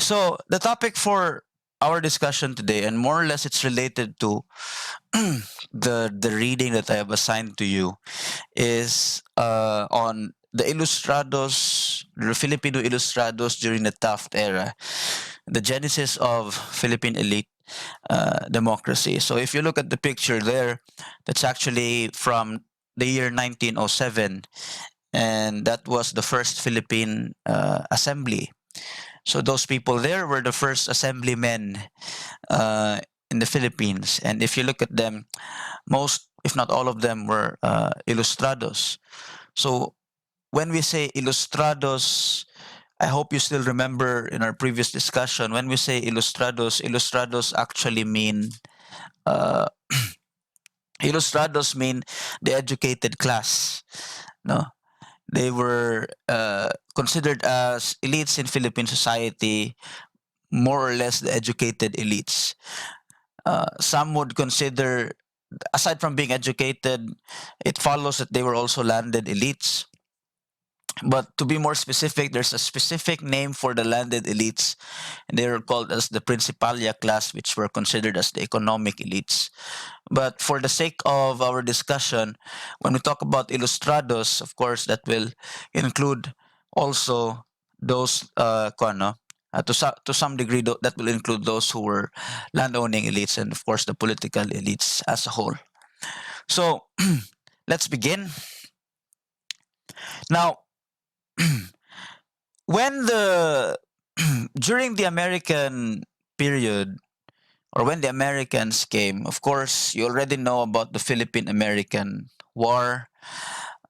So the topic for our discussion today, and more or less it's related to the reading that I have assigned to you, is on the Ilustrados, the Filipino Ilustrados during the Taft era, the genesis of Philippine elite democracy. So if you look at the picture there, that's actually from the year 1907, and that was the first Philippine assembly. So those people there were the first assemblymen uh, in the Philippines. And if you look at them, most, if not all of them, were Ilustrados. So when we say Ilustrados, I hope you still remember in our previous discussion, when we say Ilustrados, Ilustrados actually mean uh, Ilustrados mean the educated class. No, they were considered as elites in Philippine society, more or less the educated elites. Some would consider, aside from being educated, it follows that they were also landed elites. But to be more specific, there's a specific name for the landed elites, and they were called as the Principalia class, which were considered as the economic elites. But for the sake of our discussion, when we talk about Ilustrados, of course, that will include also those, to some degree, that will include those who were landowning elites and, of course, the political elites as a whole. So let's begin. Now, when the during the American period, or when the Americans came, of course, you already know about the Philippine American War,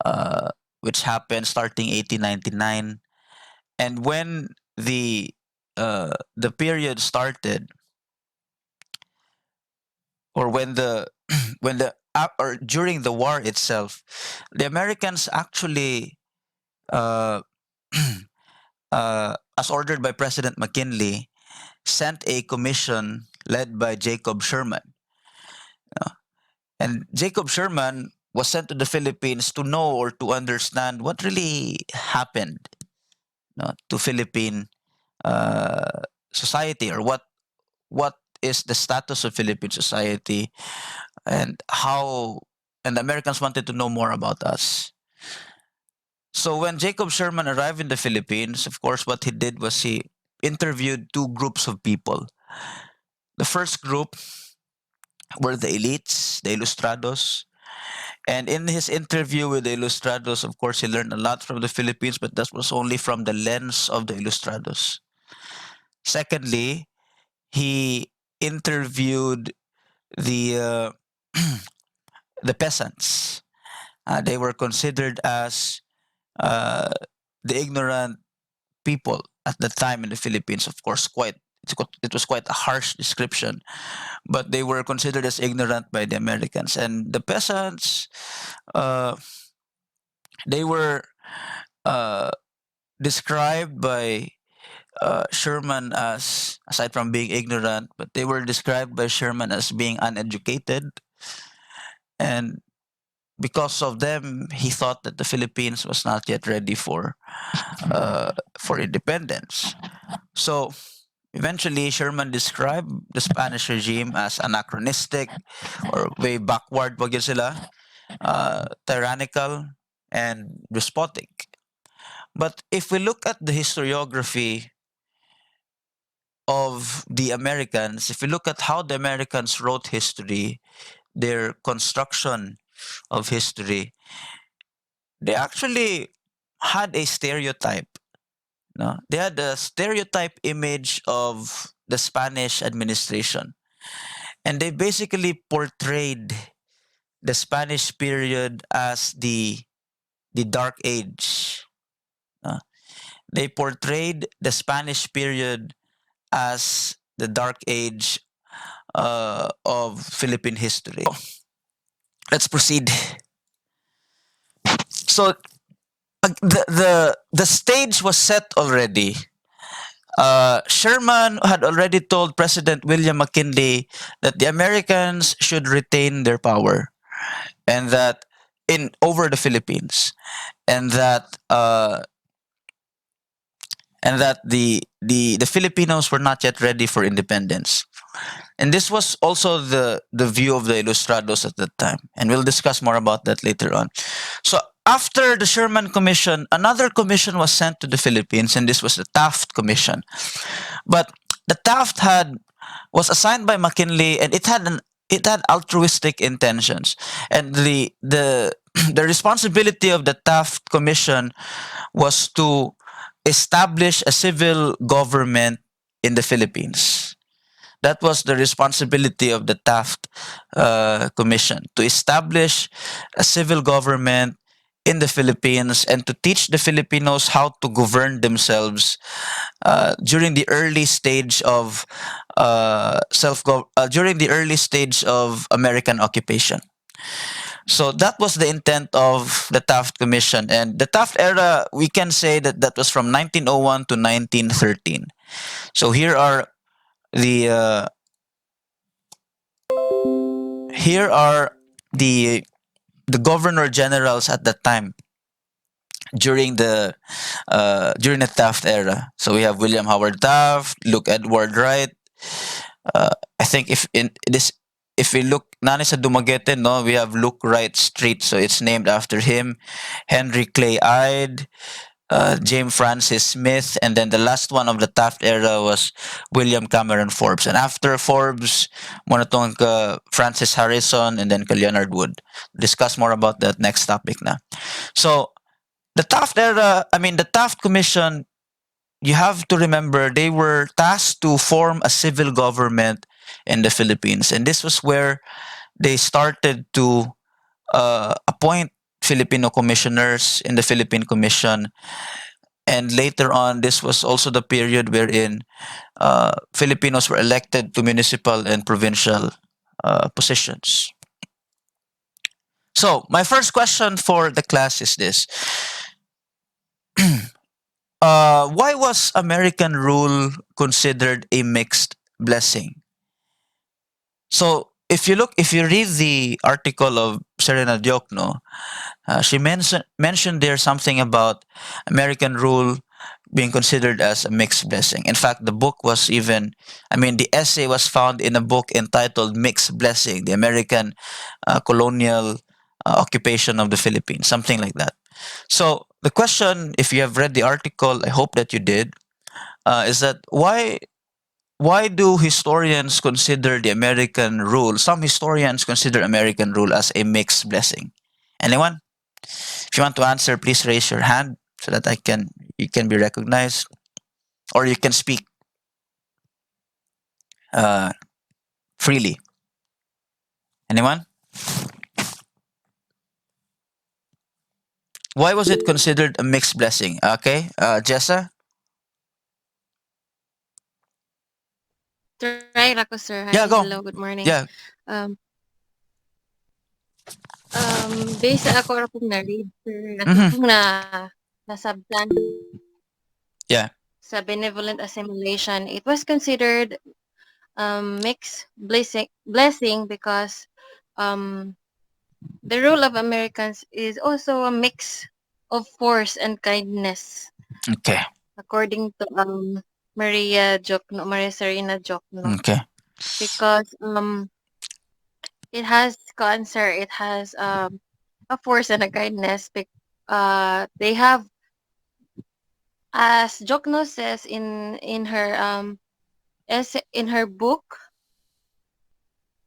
uh, which happened starting 1899. And when the period started, or when the when the or during the war itself, the Americans actually, uh, as ordered by President McKinley, sent a commission led by Jacob Sherman. And Jacob Sherman was sent to the Philippines to know or to understand what really happened, to Philippine society, or what is the status of Philippine society, and how, and the Americans wanted to know more about us. So when Jacob Sherman arrived in the Philippines, of course, what he did was he interviewed two groups of people. The first group were the elites, the Ilustrados. And in his interview with the Ilustrados, of course, he learned a lot from the Philippines, but that was only from the lens of the Ilustrados. Secondly, he interviewed the the peasants. They were considered as uh, the ignorant people at the time in the Philippines. Of course, it was quite a harsh description, but they were considered as ignorant by the Americans. And the peasants, uh, they were uh, described by Sherman as, aside from being ignorant, but they were described by Sherman as being uneducated. And because of them, he thought that the Philippines was not yet ready for independence. So eventually, Sherman described the Spanish regime as anachronistic, or way backward, wag yun sila, tyrannical, and despotic. But if we look at the historiography of the Americans, if we look at how the Americans wrote history, their construction of history, they actually had a stereotype. No? They had a stereotype image of the Spanish administration. And they basically portrayed the Spanish period as the Dark Age. No? They portrayed the Spanish period as the Dark Age of Philippine history. Let's proceed. So the stage was set already. Sherman had already told President William McKinley that the Americans should retain their power, and that in over the Philippines, and that and that the Filipinos were not yet ready for independence. And this was also the view of the Ilustrados at that time. And we'll discuss more about that later on. So after the Sherman Commission, another commission was sent to the Philippines, and this was the Taft Commission. But the Taft had was assigned by McKinley, and it had altruistic intentions. And the the responsibility of the Taft Commission was to establish a civil government in the Philippines. That was the responsibility of the Taft Commission, to establish a civil government in the Philippines and to teach the Filipinos how to govern themselves during the early stage of during the early stage of American occupation. So that was the intent of the Taft Commission, and the Taft era, we can say that that was from 1901 to 1913. So the uh, here are the the governor generals at that time during the Taft era. So we have William Howard Taft, Luke Edward Wright. I think if we look nani sa Dumaguete, no, we have Luke Wright Street, so it's named after him. Henry Clay Ide, James Francis Smith, and then the last one of the Taft era was William Cameron Forbes. And after Forbes, mo na tong Francis Harrison, and then ka Leonard Wood. Discuss more about that next topic na. So the Taft era, I mean the Taft Commission, you have to remember they were tasked to form a civil government in the Philippines, and this was where they started to appoint Filipino commissioners in the Philippine Commission. And later on, this was also the period wherein Filipinos were elected to municipal and provincial positions. So, my first question for the class is this: why was American rule considered a mixed blessing? So, if you read the article of Serena Diokno, she mentioned there something about American rule being considered as a mixed blessing. In fact, the book was even, I mean, the essay was found in a book entitled Mixed Blessing, the American colonial occupation of the Philippines, something like that. So, the question, if you have read the article, I hope that you did, is that why do historians consider the American rule, some historians consider American rule as a mixed blessing? Anyone? If you want to answer, please raise your hand so that you can be recognized, or you can speak uh, freely. Anyone? Why was it considered a mixed blessing? Okay, Jessa. Try ako, sir. Hi, Yeah, go. hello, good morning. Yeah. Um, based sa ako ra pong na-read, sir, ato Mm-hmm. pong nasabtan Yeah. sa benevolent assimilation, it was considered mixed blessing because um, the rule of Americans is also a mix of force and kindness, Okay. according to Maria Serena Jokno, Okay. because it has cancer, it has a force and a kindness. They have, as Jokno says in her book,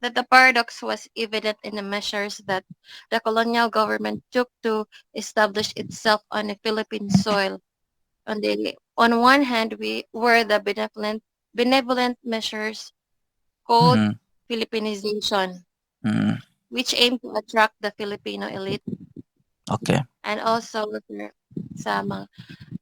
that the paradox was evident in the measures that the colonial government took to establish itself on the Philippine soil. On one hand, we were the benevolent measures called Mm-hmm. Philippinization, Mm-hmm. which aimed to attract the Filipino elite, Okay. and also sa mga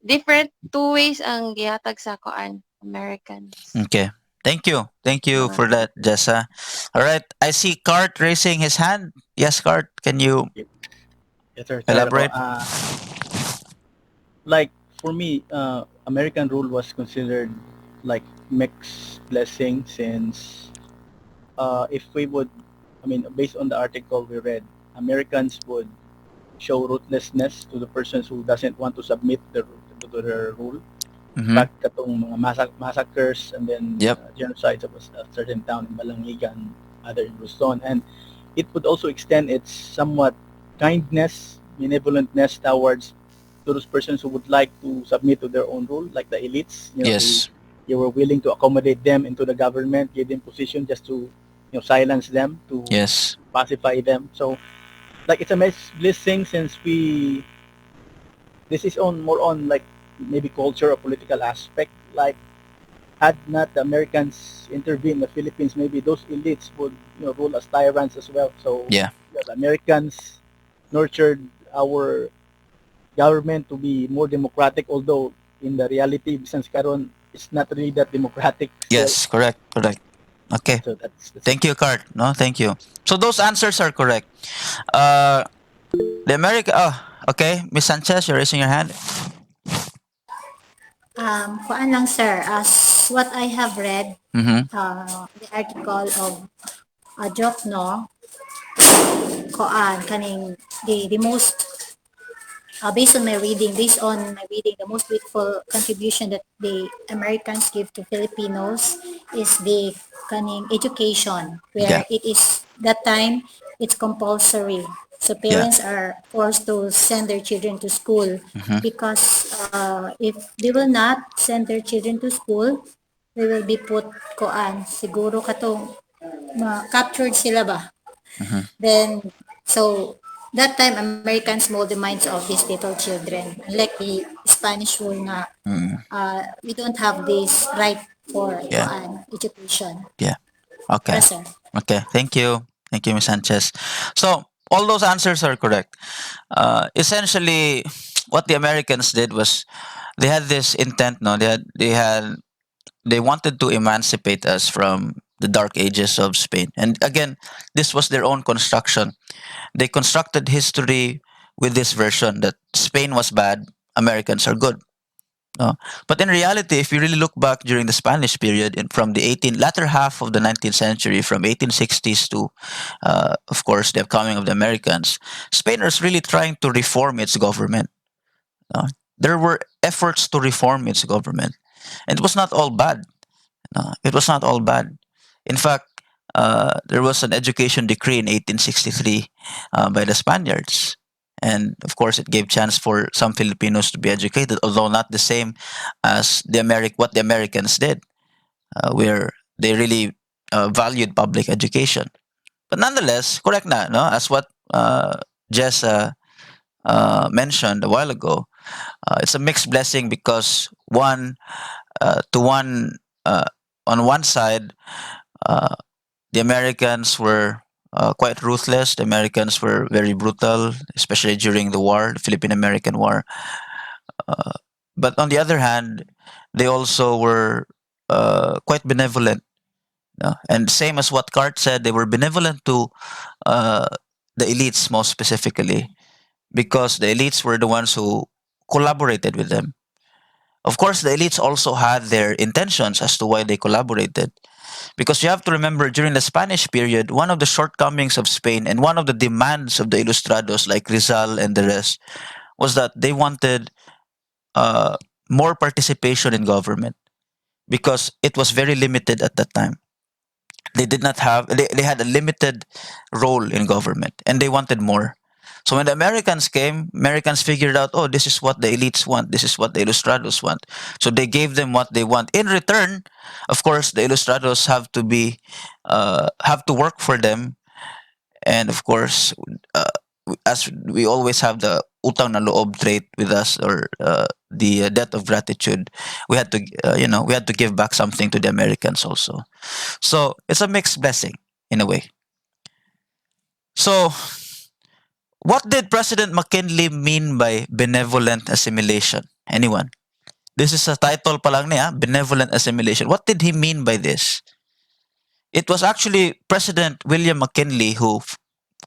different two ways ang gihatag sa koan Americans. Okay. Thank you. Thank you Mga for that, Jessa. All right. I see Cart raising his hand. Yes, Cart. Can you Y- Yes, sir. Try ako. elaborate? Like for me, American rule was considered like mixed blessing since if we would, I mean, based on the article we read, Americans would show ruthlessness to the persons who doesn't want to submit to their rule. Mm-hmm. Fact katong mga massacres and then Yep. genocides of a certain town in Balangigan, other in Luzon, and it would also extend its somewhat kindness, benevolentness towards to those persons who would like to submit to their own rule, like the elites. Yes. They were willing to accommodate them into the government, give them position just to silence them, to Yes. pacify them. So like it's a blessing since we this is on more on like maybe culture or political aspect. Like had not the Americans intervened in the Philippines, maybe those elites would rule as tyrants as well. So Yeah. the Americans nurtured our government to be more democratic, although in the reality, since karon it's not really that democratic still. Yes. Correct. Correct. Okay. So that's it. Thank you, Cart. No, thank you. So those answers are correct. Uh, the America. Oh, okay. Miss Sanchez, you're raising your hand. Kuan lang sir, as what I have read, Mm-hmm. the article of Jokno, kuan, kaning the most based on my reading, the most beautiful contribution that the Americans give to Filipinos is the kaning education, Yeah. where it is that time it's compulsory. So Yeah. parents are forced to send their children to school Mm-hmm. because if they will not send their children to school, they will be put koan siguro katong captured sila ba. Mm-hmm. Then, so that time Americans mold the minds of these little children. Unlike the Spanish rule nga, Mm-hmm. we don't have this right for Yeah. education. Yeah. Okay. Yes, sir. Okay. Thank you. Thank you, Miss Sanchez. So all those answers are correct. Essentially, what the Americans did was they had this intent. No, they wanted to emancipate us from the dark ages of Spain. And again, this was their own construction. They constructed history with this version that Spain was bad, Americans are good. No? But in reality, if you really look back during the Spanish period, from the latter half of the 19th century, from 1860s to, of course, the coming of the Americans, Spain was really trying to reform its government. No? There were efforts to reform its government, and it was not all bad. No, it was not all bad. In fact, there was an education decree in 1863 by the Spaniards. And of course, it gave chance for some Filipinos to be educated, although not the same as what the Americans did, where they really valued public education. But nonetheless, correct na, no? As what Jess mentioned a while ago, it's a mixed blessing because to one uh, on one side, uh, the Americans were quite ruthless. The Americans were very brutal, especially during the war, the Philippine American War. Uh, but on the other hand, they also were quite benevolent. And same as what Cart said, they were benevolent to uh, the elites, most specifically, because the elites were the ones who collaborated with them. Of course, the elites also had their intentions as to why they collaborated. Because you have to remember, during the Spanish period, one of the shortcomings of Spain and one of the demands of the Ilustrados, like Rizal and the rest, was that they wanted uh, more participation in government because it was very limited at that time. They did not have, they had a limited role in government and they wanted more. So when the Americans came, Americans figured out, oh, this is what the elites want, this is what the Ilustrados want. So they gave them what they want. In return, of course, the Ilustrados have to work for them, and of course, as we always have the utang na loob trait with us, or the debt of gratitude, we had to give back something to the Americans also. So it's a mixed blessing in a way. So what did President McKinley mean by benevolent assimilation? Anyone? This is a title pa lang niya, benevolent assimilation. What did he mean by this? It was actually President William McKinley who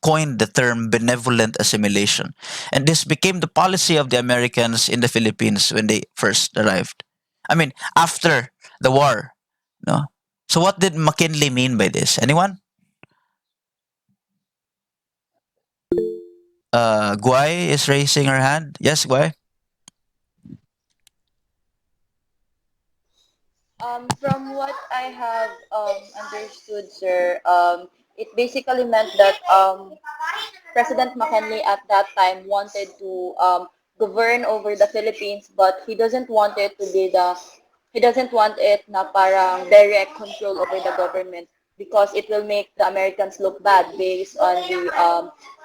coined the term benevolent assimilation. And this became the policy of the Americans in the Philippines when they first arrived. I mean, after the war. No? So what did McKinley mean by this? Anyone? Guai is raising her hand. Yes, Guai? From what I have understood, sir, it basically meant that President McKinley at that time wanted to govern over the Philippines, but he doesn't want it na parang direct control over the government because it will make the Americans look bad based on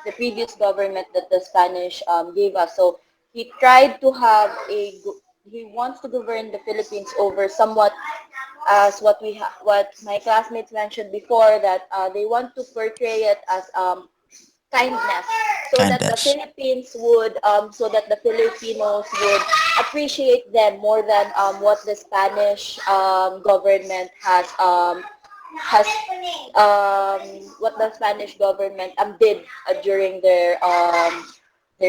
the previous government that the Spanish gave us. So he tried to have he wants to govern the Philippines over somewhat as what my classmates mentioned before, that they want to portray it as kindness, Kindness. so that the Filipinos would appreciate them more than what the Spanish government has what the Spanish government did during their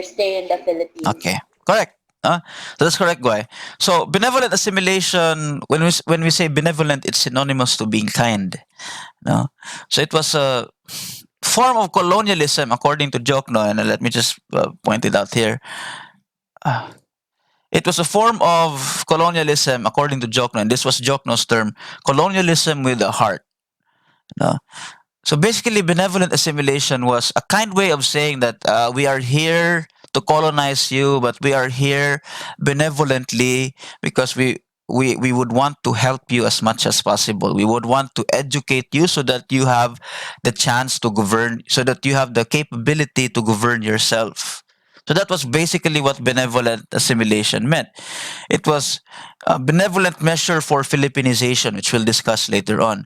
stay in the Philippines. Okay, correct. That's correct, Guy. So benevolent assimilation. When we say benevolent, it's synonymous to being kind. No, so it was a form of colonialism, according to Jokno, and let me just point it out here. Uh, it was a form of colonialism, according to Jokno, and this was Jokno's term: colonialism with a heart. No? So basically, benevolent assimilation was a kind way of saying that we are here to colonize you, but we are here benevolently because we would want to help you as much as possible. We would want to educate you so that you have the chance to govern, so that you have the capability to govern yourself. So that was basically what benevolent assimilation meant. It was a benevolent measure for Philippinization, which we'll discuss later on.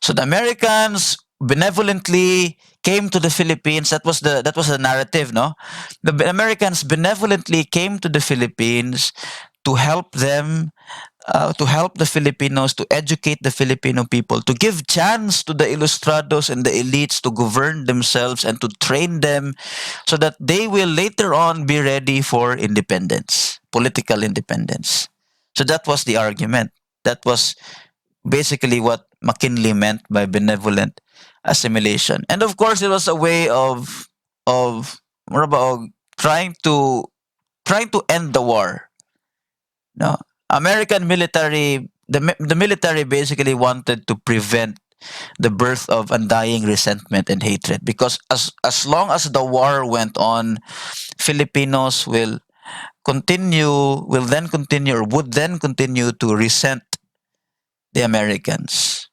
So the Americans benevolently came to the Philippines. That was the narrative, no? Americans benevolently came to the Philippines to help them, to help the Filipinos, to educate the Filipino people, to give chance to the Ilustrados and the elites to govern themselves and to train them so that they will later on be ready for independence, political independence. So that was the argument. That was basically what McKinley meant by benevolent assimilation. And of course, it was a way of more about trying to end the war. No, American military the military basically wanted to prevent the birth of undying resentment and hatred because as long as the war went on, Filipinos would then continue to resent the Americans.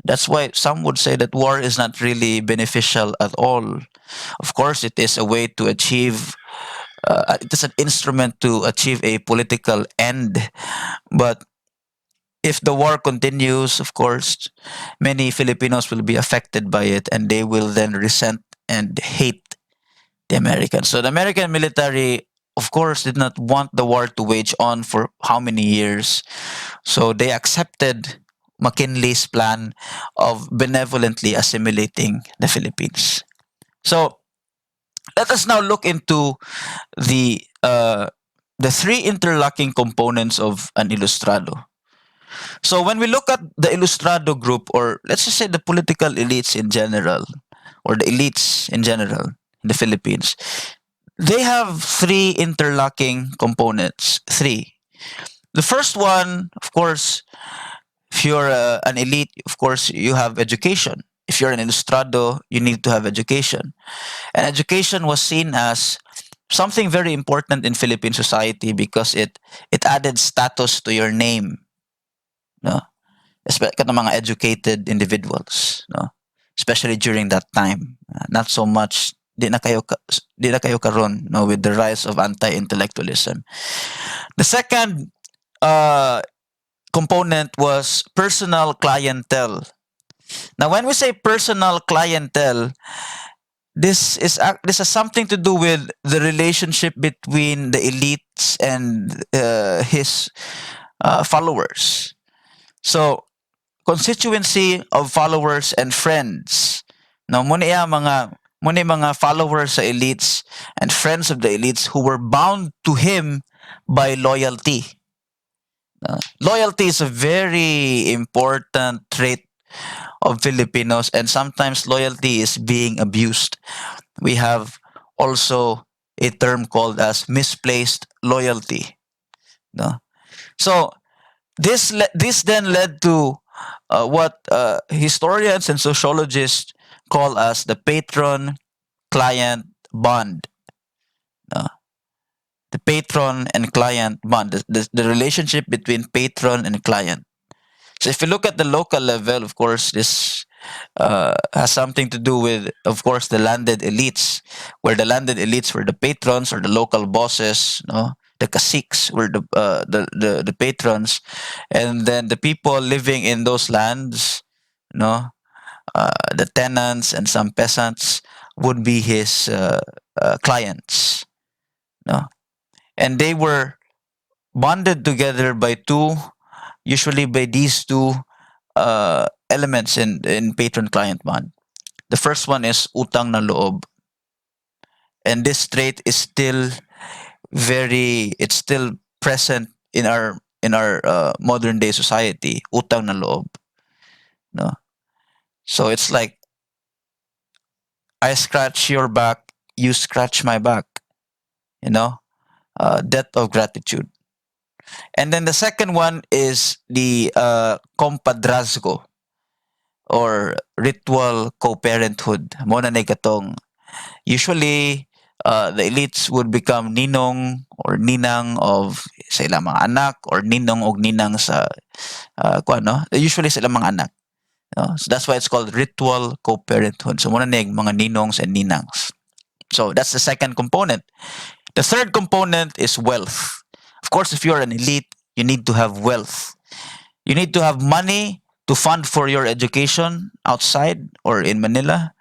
That's why some would say that war is not really beneficial at all. Of course, it is a way to achieve, it is an instrument to achieve a political end. But if the war continues, of course, many Filipinos will be affected by it and they will then resent and hate the Americans. So the American military, of course, did not want the war to wage on for how many years. So they accepted McKinley's plan of benevolently assimilating the Philippines. So let us now look into the uh, the three interlocking components of an Ilustrado. So when we look at the Ilustrado group, or let's just say the political elites in general, or the elites in general in the Philippines, they have three interlocking components. Three. The first one, of course, if you're an elite, of course, you have education. If you're an Ilustrado, you need to have education. And education was seen as something very important in Philippine society because it added status to your name, no? Especially mga educated individuals, no? Especially during that time. Not so much di na kayo karon, no, with the rise of anti-intellectualism. The second uh, component was personal clientele. Now, when we say personal clientele, this has something to do with the relationship between the elites and his followers. So, constituency of followers and friends. Now, muna mga followers sa elites and friends of the elites who were bound to him by loyalty. Loyalty is a very important trait of Filipinos, and sometimes loyalty is being abused. We have also a term called as misplaced loyalty. No? So This then led to what historians and sociologists call as the patron-client bond. Uh, the patron and client bond, the relationship between patron and client. So if you look at the local level, of course, this has something to do with, of course, the landed elites, where the landed elites were the patrons or the local bosses, no? The caciques were the patrons, and then the people living in those lands, no, the tenants and some peasants would be his clients, no, and they were bonded together by usually by these two elements in patron client bond. The first one is utang na loob, and this trait is still it's still present in our modern day society. Utang na loob, no. So it's like I scratch your back, you scratch my back. You know, debt of gratitude. And then the second one is the compadrazgo or ritual co-parenthood. Mona na katong usually the elites would become ninong or ninang of sa ilang mga anak or ninong og ninang sa no? Usually sa ilang mga anak. No? So that's why it's called ritual co-parenthood. So muna na yung mga ninongs and ninangs. So that's the second component. The third component is wealth. Of course, if you're an elite, you need to have wealth. You need to have money to fund for your education outside or in Manila.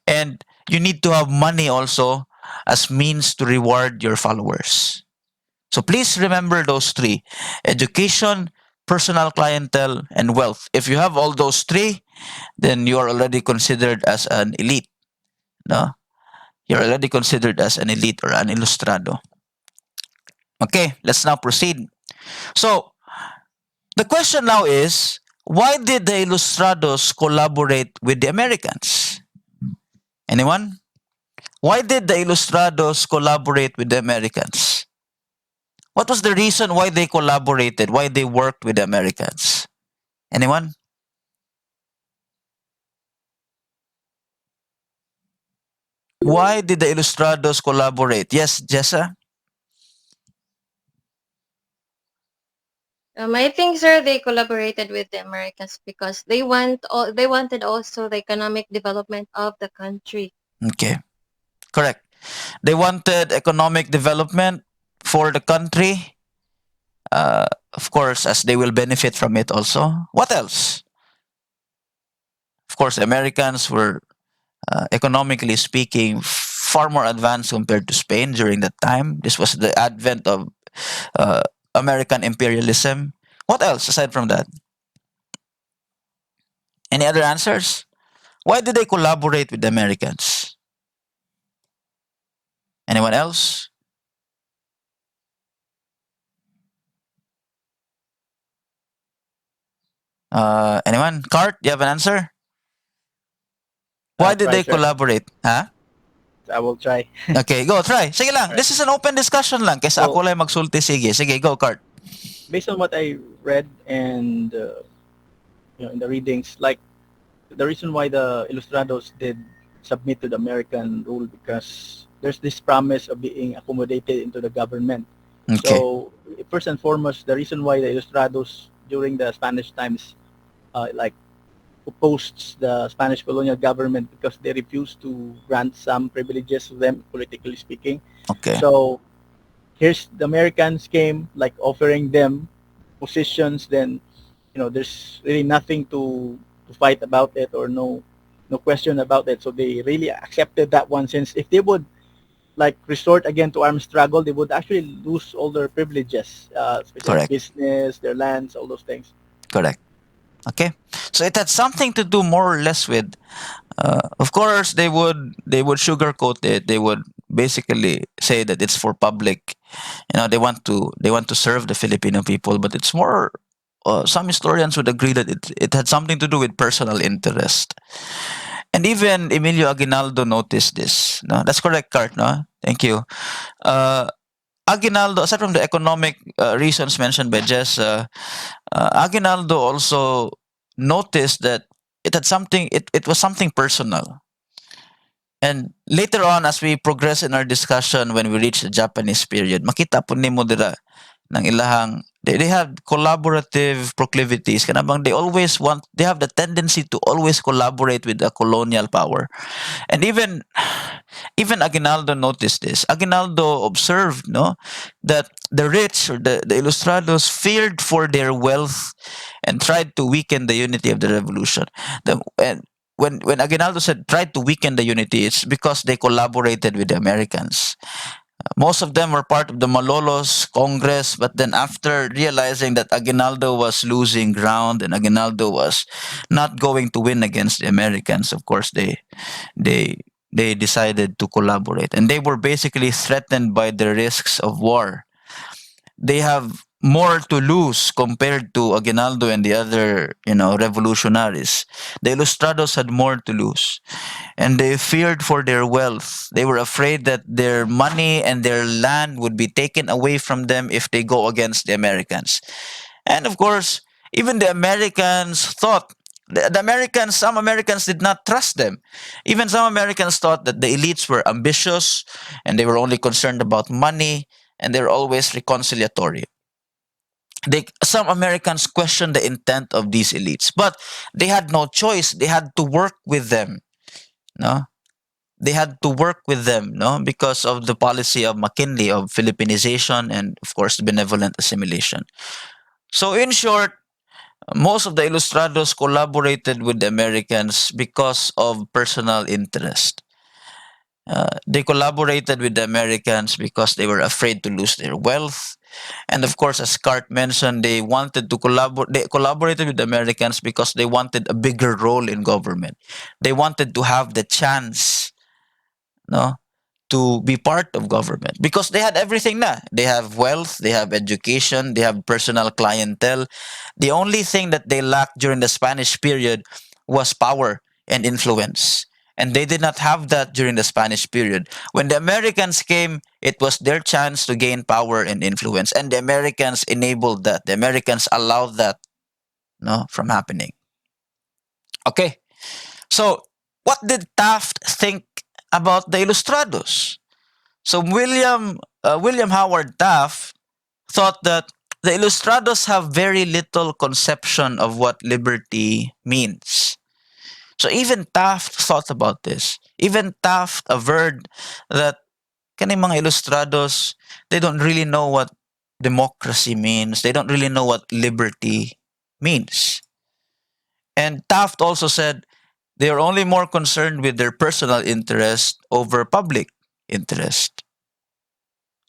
And you need to have money also as means to reward your followers. So please remember those three: education, personal clientele, and wealth. If you have all those three, then you are already considered as an elite. No? You're already considered as an elite or an ilustrado. Okay, let's now proceed. So the question now is, why did the Ilustrados collaborate with the Americans? Anyone? Why did the Ilustrados collaborate with the Americans? What was the reason why they collaborated, why they worked with the Americans? Anyone? Why did the Ilustrados collaborate? Yes, Jessa? I think, sir, they collaborated with the Americans because they wanted also the economic development of the country. Okay, correct. They wanted economic development for the country, of course, as they will benefit from it also. What else? Of course, Americans were, economically speaking, far more advanced compared to Spain during that time. This was the advent of uh, American imperialism. What else aside from that? Any other answers? Why did they collaborate with the Americans? Anyone else? Anyone? Cart, do you have an answer? Why did Try, they sir. collaborate? Huh? I will try. Okay, go, try. Sige lang. Alright. This is an open discussion lang. Kesa So, ako lang magsulti. Sige, sige, go, Cart. based on what I read and in the readings, like the reason why the Ilustrados did submit to the American rule because there's this promise of being accommodated into the government. Okay. So first and foremost, the reason why the Ilustrados during the Spanish times like opposed the Spanish colonial government because they refused to grant some privileges to them, politically speaking. Okay. So here's the Americans came like offering them positions. Then there's really nothing to fight about it or no question about it. So they really accepted that one since if they would like resort again to armed struggle, they would actually lose all their privileges, especially Correct. business, their lands, all those things. Correct. Okay. So it had something to do more or less with, of course, they would sugarcoat it. They would basically say that it's for public. They want to serve the Filipino people, but it's more. Some historians would agree that it had something to do with personal interest. And even Emilio Aguinaldo noticed this. No, that's correct, Cart. No, thank you. Uh, Aguinaldo, aside from the economic reasons mentioned by Jess, Aguinaldo also noticed that it was something personal. And later on, as we progress in our discussion, when we reach the Japanese period, makita po nimo dira ng ilahang they have collaborative proclivities. Kanabang they have the tendency to always collaborate with the colonial power. And even Aguinaldo noticed this. Aguinaldo observed, no, that the rich or the Ilustrados feared for their wealth and tried to weaken the unity of the revolution. And when Aguinaldo said tried to weaken the unity, it's because they collaborated with the Americans. Most of them were part of the Malolos Congress, but then after realizing that Aguinaldo was losing ground and Aguinaldo was not going to win against the Americans, of course they they decided to collaborate, and they were basically threatened by the risks of war. They have more to lose compared to Aguinaldo and the other, revolutionaries. The Ilustrados had more to lose, and they feared for their wealth. They were afraid that their money and their land would be taken away from them if they go against the Americans. And of course, even the Americans thought some Americans did not trust them. Even some Americans thought that the elites were ambitious and they were only concerned about money and they were always reconciliatory. Some Americans questioned the intent of these elites, but they had no choice. They had to work with them. No, they had to work with them. No, because of the policy of McKinley of Philippinization and of course benevolent assimilation. So in short, most of the Ilustrados collaborated with the Americans because of personal interest. They collaborated with the Americans because they were afraid to lose their wealth. And of course, as Cart mentioned, they wanted to collaborate. They collaborated with the Americans because they wanted a bigger role in government. They wanted to have the chance, no, to be part of government because they had everything na. They have wealth, they have education, they have personal clientele. The only thing that they lacked during the Spanish period was power and influence. And they did not have that during the Spanish period. When the Americans came, it was their chance to gain power and influence. And the Americans enabled that. The Americans allowed that, no, from happening. Okay. So, what did Taft think about the Ilustrados? So William Howard Taft thought that the Ilustrados have very little conception of what liberty means. So even Taft thought about this. Even Taft averred that kaning mga Ilustrados, they don't really know what democracy means. They don't really know what liberty means. And Taft also said they are only more concerned with their personal interest over public interest.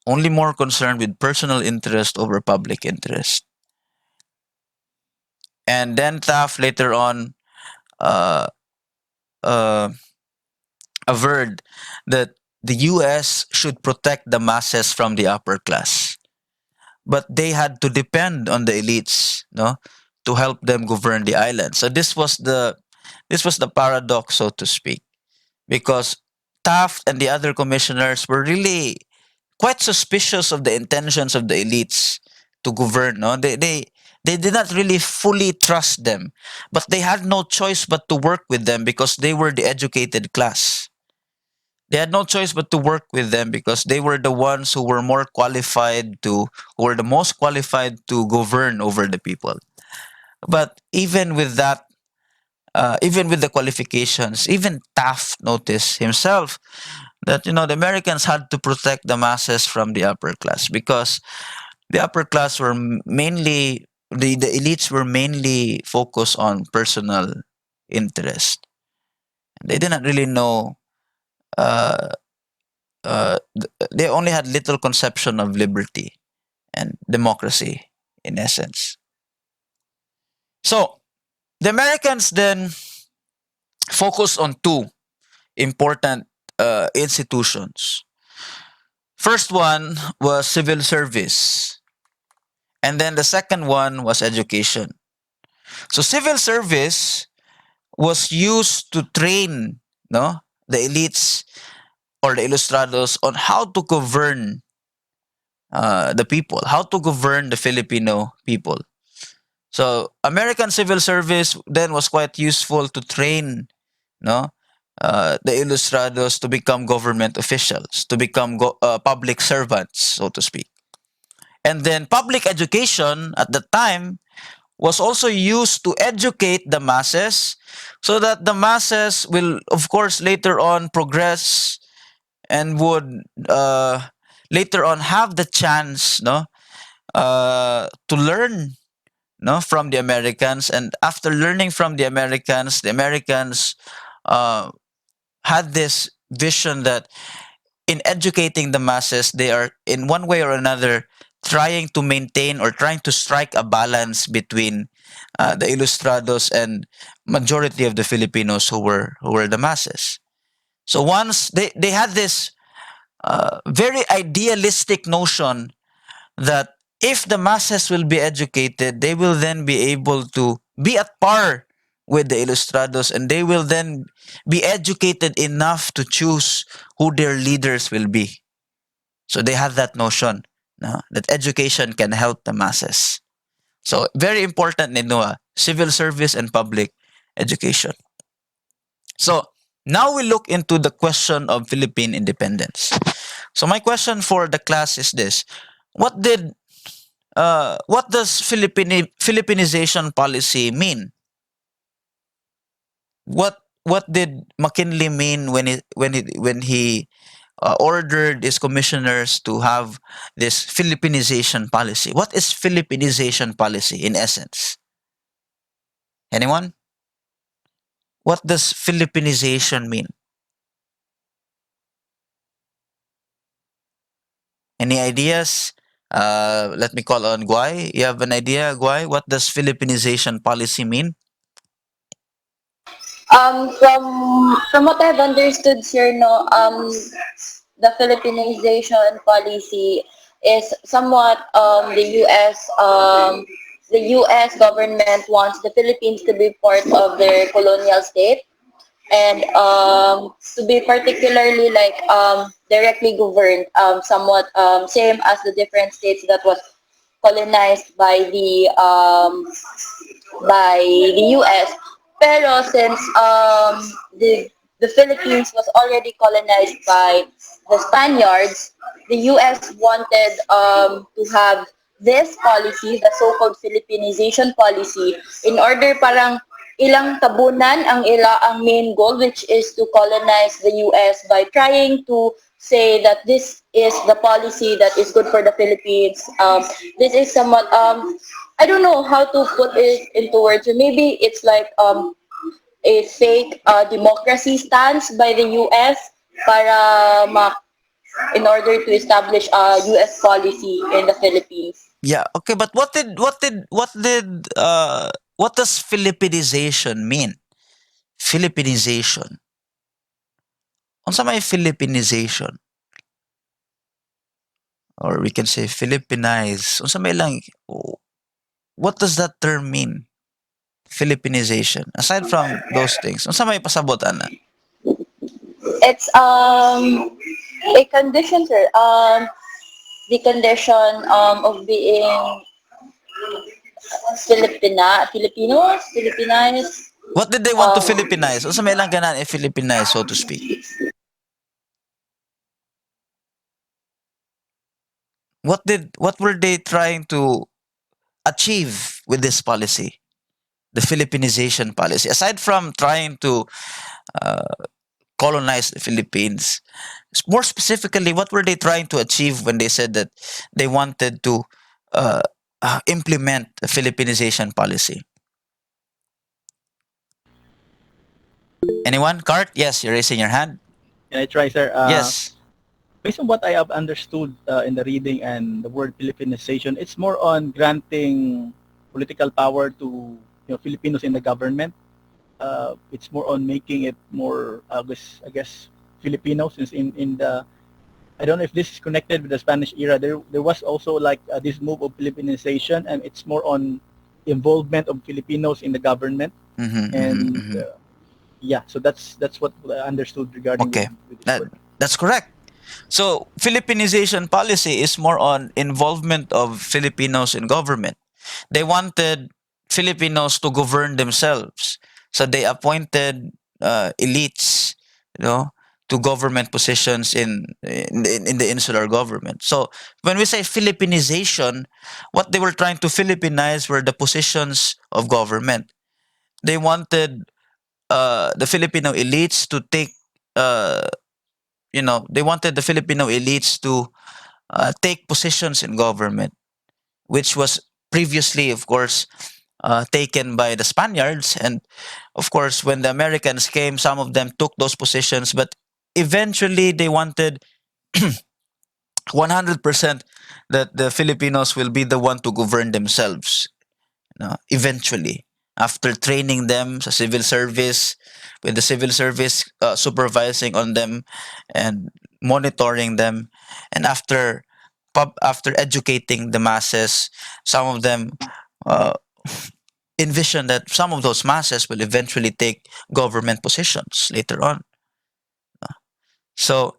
Only more concerned with personal interest over public interest. And then Taft later on uh, uh, averred that the US should protect the masses from the upper class. But they had to depend on the elites, no, to help them govern the island. So this was the paradox, so to speak, because Taft and the other commissioners were really quite suspicious of the intentions of the elites to govern. No, they did not really fully trust them, but they had no choice but to work with them because they were the educated class. They had no choice but to work with them because they were the ones who were who were the most qualified to govern over the people. But even with that, even with the qualifications, even Taft noticed himself that the Americans had to protect the masses from the upper class because the upper class were mainly the elites were mainly focused on personal interest. They did not really know. Uh, they only had little conception of liberty and democracy, in essence. So the Americans then focused on two important institutions. First one was civil service, and then the second one was education. So civil service was used to train, no, the elites or the Ilustrados on how to govern the people, how to govern the Filipino people. So American civil service then was quite useful to train, no, the Ilustrados to become government officials, to become public servants, so to speak. And then public education at the time was also used to educate the masses, so that the masses will, of course, later on progress and would later on have the chance, no, to learn, no, from the Americans. And after learning from the Americans uh, had this vision that in educating the masses, they are in one way or another trying to maintain or trying to strike a balance between the Ilustrados and majority of the Filipinos who were the masses. So once they had this very idealistic notion that if the masses will be educated, they will then be able to be at par with the Ilustrados, and they will then be educated enough to choose who their leaders will be. So they have that notion, no, that education can help the masses. So very important, Ninoa, civil service and public education. So now we look into the question of Philippine independence. So my question for the class is this: What did what does Philippinization policy mean? What did McKinley mean when he ordered his commissioners to have this Philippinization policy? What is Philippinization policy in essence? Anyone? What does Philippinization mean? Any ideas? Let me call on Guay. You have an idea, Guay? What does Philippinization policy mean? From what I've understood, sir, no, the Philippinization policy is somewhat the U.S. government wants the Philippines to be part of their colonial state, and to be particularly like directly governed, somewhat same as the different states that was colonized by the US. Pero since the Philippines was already colonized by the Spaniards, the US wanted to have this policy, the so-called Philippinization policy, in order parang ilang tabunan ang main goal, which is to colonize the US by trying to say that this is the policy that is good for the Philippines. This is somewhat I don't know how to put it into words. Maybe it's like a fake democracy stance by the US para in order to establish a US policy in the Philippines. Yeah, okay, but what does Philippinization mean? Philippinization. Unsa may Philippinization? Or we can say Philippinize. Unsa may lang, what does that term mean? Philippinization. Aside from those things, unsa may pasabot ana? It's a condition, sir. The condition of being Filipinos, Filipinized. What did they want to Philippinize? Unsa may lang ganan i-Philippinize, so to speak? What were they trying to achieve with this policy? The Philippinization policy. Aside from trying to colonize the Philippines, more specifically, what were they trying to achieve when they said that they wanted to uh, implement a Philippinization policy? Anyone? Cart? Yes, you're raising your hand. Can I try, sir? Yes. Based on what I have understood in the reading and the word Philippinization, it's more on granting political power to Filipinos in the government. It's more on making it more, I guess, Filipino, since in the, I don't know if this is connected with the Spanish era. There was also like this move of Philippinization, and it's more on involvement of Filipinos in the government. And yeah, so that's what I understood regarding Okay. with this That, word. that's correct. So Philippinization policy is more on involvement of Filipinos in government. They wanted Filipinos to govern themselves. So they appointed elites, you know, to government positions in the insular government. So when we say Philippinization, what they were trying to Philippinize were the positions of government. They wanted the Filipino elites to take, uh, they wanted the Filipino elites to take positions in government, which was previously, of course, taken by the Spaniards. And of course, when the Americans came, some of them took those positions, but eventually they wanted 100% that the Filipinos will be the one to govern themselves. Eventually, after training them sa civil service, with the civil service supervising on them and monitoring them, and after educating the masses, some of them uh, envision that some of those masses will eventually take government positions later on. So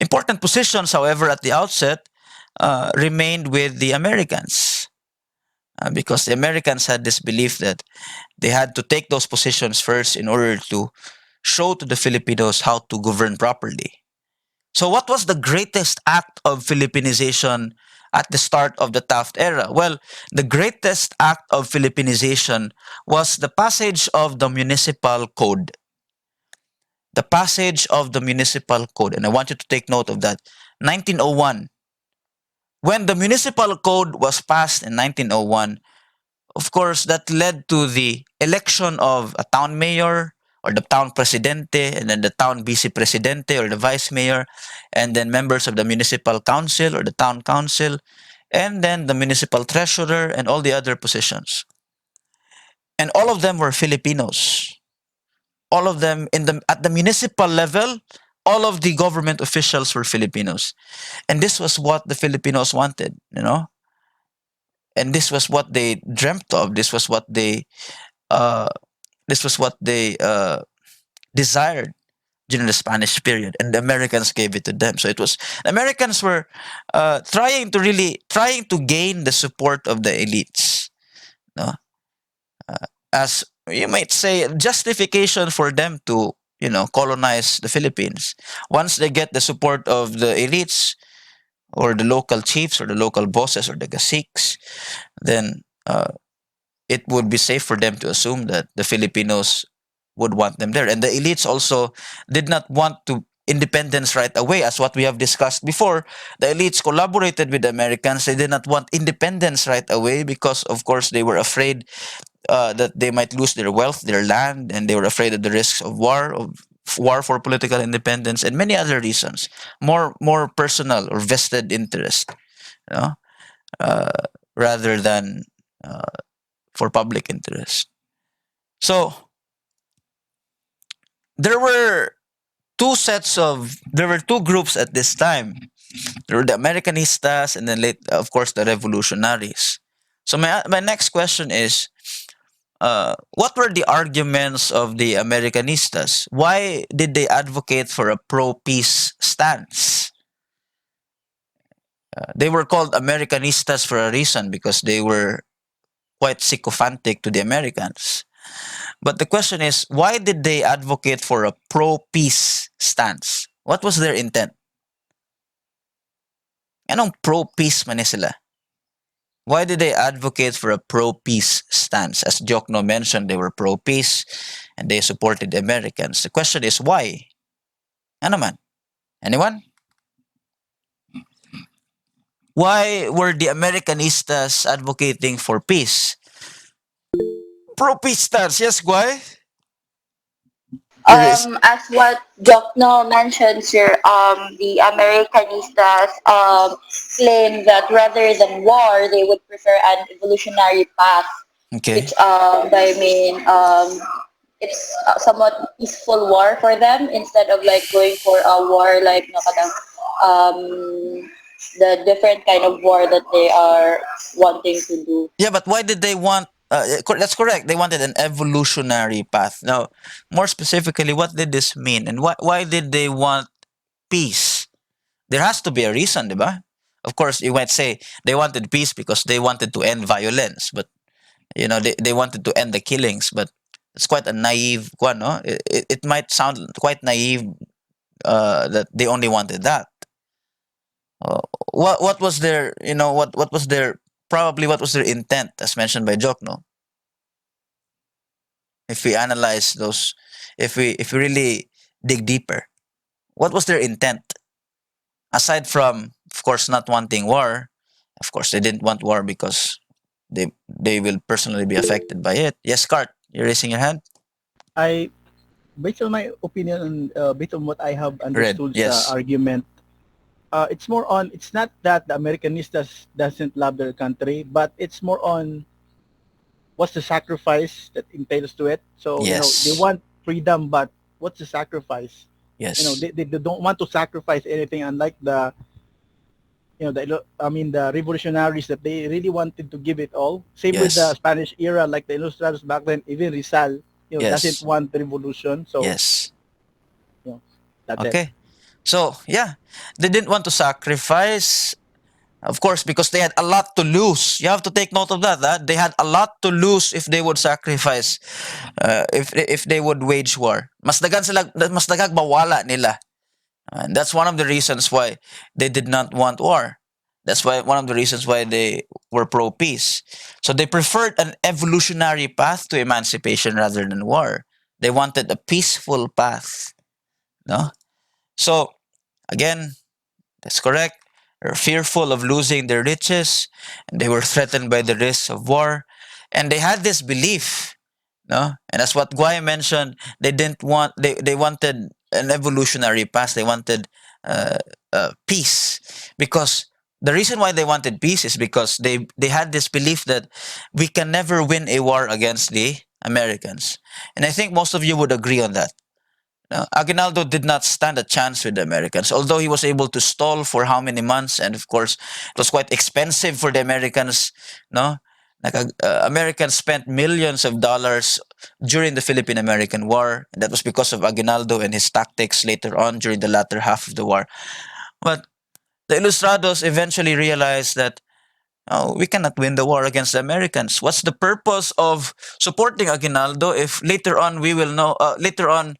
important positions, however, at the outset remained with the Americans, because the Americans had this belief that they had to take those positions first in order to show to the Filipinos how to govern properly. So, what was the greatest act of Philippinization at the start of the Taft era? Well, the greatest act of Philippinization was the passage of the Municipal Code. The passage of the Municipal Code, and I want you to take note of that. 1901. When the Municipal Code was passed in 1901, of course, that led to the election of a town mayor or the town presidente, and then the town vice presidente or the vice mayor, and then members of the municipal council or the town council, and then the municipal treasurer and all the other positions. And all of them were Filipinos. All of them at the municipal level, all of the government officials were Filipinos. And this was what the Filipinos wanted. And this was what they dreamt of. Uh, this was what they desired during the Spanish period, and the Americans gave it to them. So it was the Americans were trying to gain the support of the elites, no? As you might say, justification for them to colonize the Philippines. Once they get the support of the elites or the local chiefs or the local bosses or the caciques, then it would be safe for them to assume that the Filipinos would want them there. And the elites also did not want to independence right away, as what we have discussed before. The elites collaborated with the Americans. They did not want independence right away because, of course, they were afraid that they might lose their wealth, their land, and they were afraid of the risks of war for political independence, and many other reasons, more personal or vested interest, you know, uh, rather than uh, for public interest. So there were there were two groups at this time. There were the Americanistas, and then late, of course, the Revolutionaries. So my next question is, what were the arguments of the Americanistas? Why did they advocate for a pro-peace stance? They were called Americanistas for a reason, because they were quite sycophantic to the Americans. But the question is, why did they advocate for a pro-peace stance? What was their intent? Anong pro-peace man sila? Why did they advocate for a pro-peace stance? As Jokno mentioned, they were pro-peace and they supported the Americans. The question is, why? Ano man? Anyone? Why were the Americanistas advocating for peace? Pro-peace stance, yes, why? As what Jokno mentions here, the Americanistas claim that rather than war, they would prefer an evolutionary path, Okay. which by mean it's somewhat peaceful war for them instead of like going for a war like no, kadang, the different kind of war that they are wanting to do. Yeah, but why did they want? That's correct. They wanted an evolutionary path. Now, more specifically, what did this mean, and why did they want peace? There has to be a reason, diba? Of course, you might say they wanted peace because they wanted to end violence, but they wanted to end the killings, but it's quite a naive one, no? It might sound quite naive that they only wanted that. Uh, what was their what was their probably what was their intent, as mentioned by Joke, no? If we analyze those, if we really dig deeper, what was their intent aside from, of course, not wanting war? Of course, they didn't want war because they will personally be affected by it. Yes, Cart, you're raising your hand. I, based on my opinion, and based on what I have Red, understood the yes, argument, it's more on, it's not that the Americanistas doesn't love their country, but it's more on what's the sacrifice that entails to it. So, they yes, want freedom, but what's the sacrifice? yes, They don't want to sacrifice anything, unlike the, the revolutionaries, that they really wanted to give it all. Same with the yes, Spanish era, like the Ilustrados back then, even Rizal, doesn't yes, want the revolution. So, yes. you know, that's it. Okay. So yeah, they didn't want to sacrifice, of course, because they had a lot to lose. You have to take note of that. They had a lot to lose if they would sacrifice, if they would wage war. Mas dagag mawala nila. And that's one of the reasons why they did not want war. That's why one of the reasons why they were pro peace. So they preferred an evolutionary path to emancipation rather than war. They wanted a peaceful path. No? So again, that's correct. They were fearful of losing their riches, and they were threatened by the risks of war. And they had this belief, no? And that's what Guy mentioned. They wanted an evolutionary path. They wanted uh, peace, because the reason why they wanted peace is because they had this belief that we can never win a war against the Americans. And I think most of you would agree on that. Aguinaldo did not stand a chance with the Americans, although he was able to stall for how many months, and of course, it was quite expensive for the Americans. No, Americans spent millions of dollars during the Philippine-American War, and that was because of Aguinaldo and his tactics later on during the latter half of the war. But the Ilustrados eventually realized that, oh, we cannot win the war against the Americans. What's the purpose of supporting Aguinaldo if later on we will know? Later on,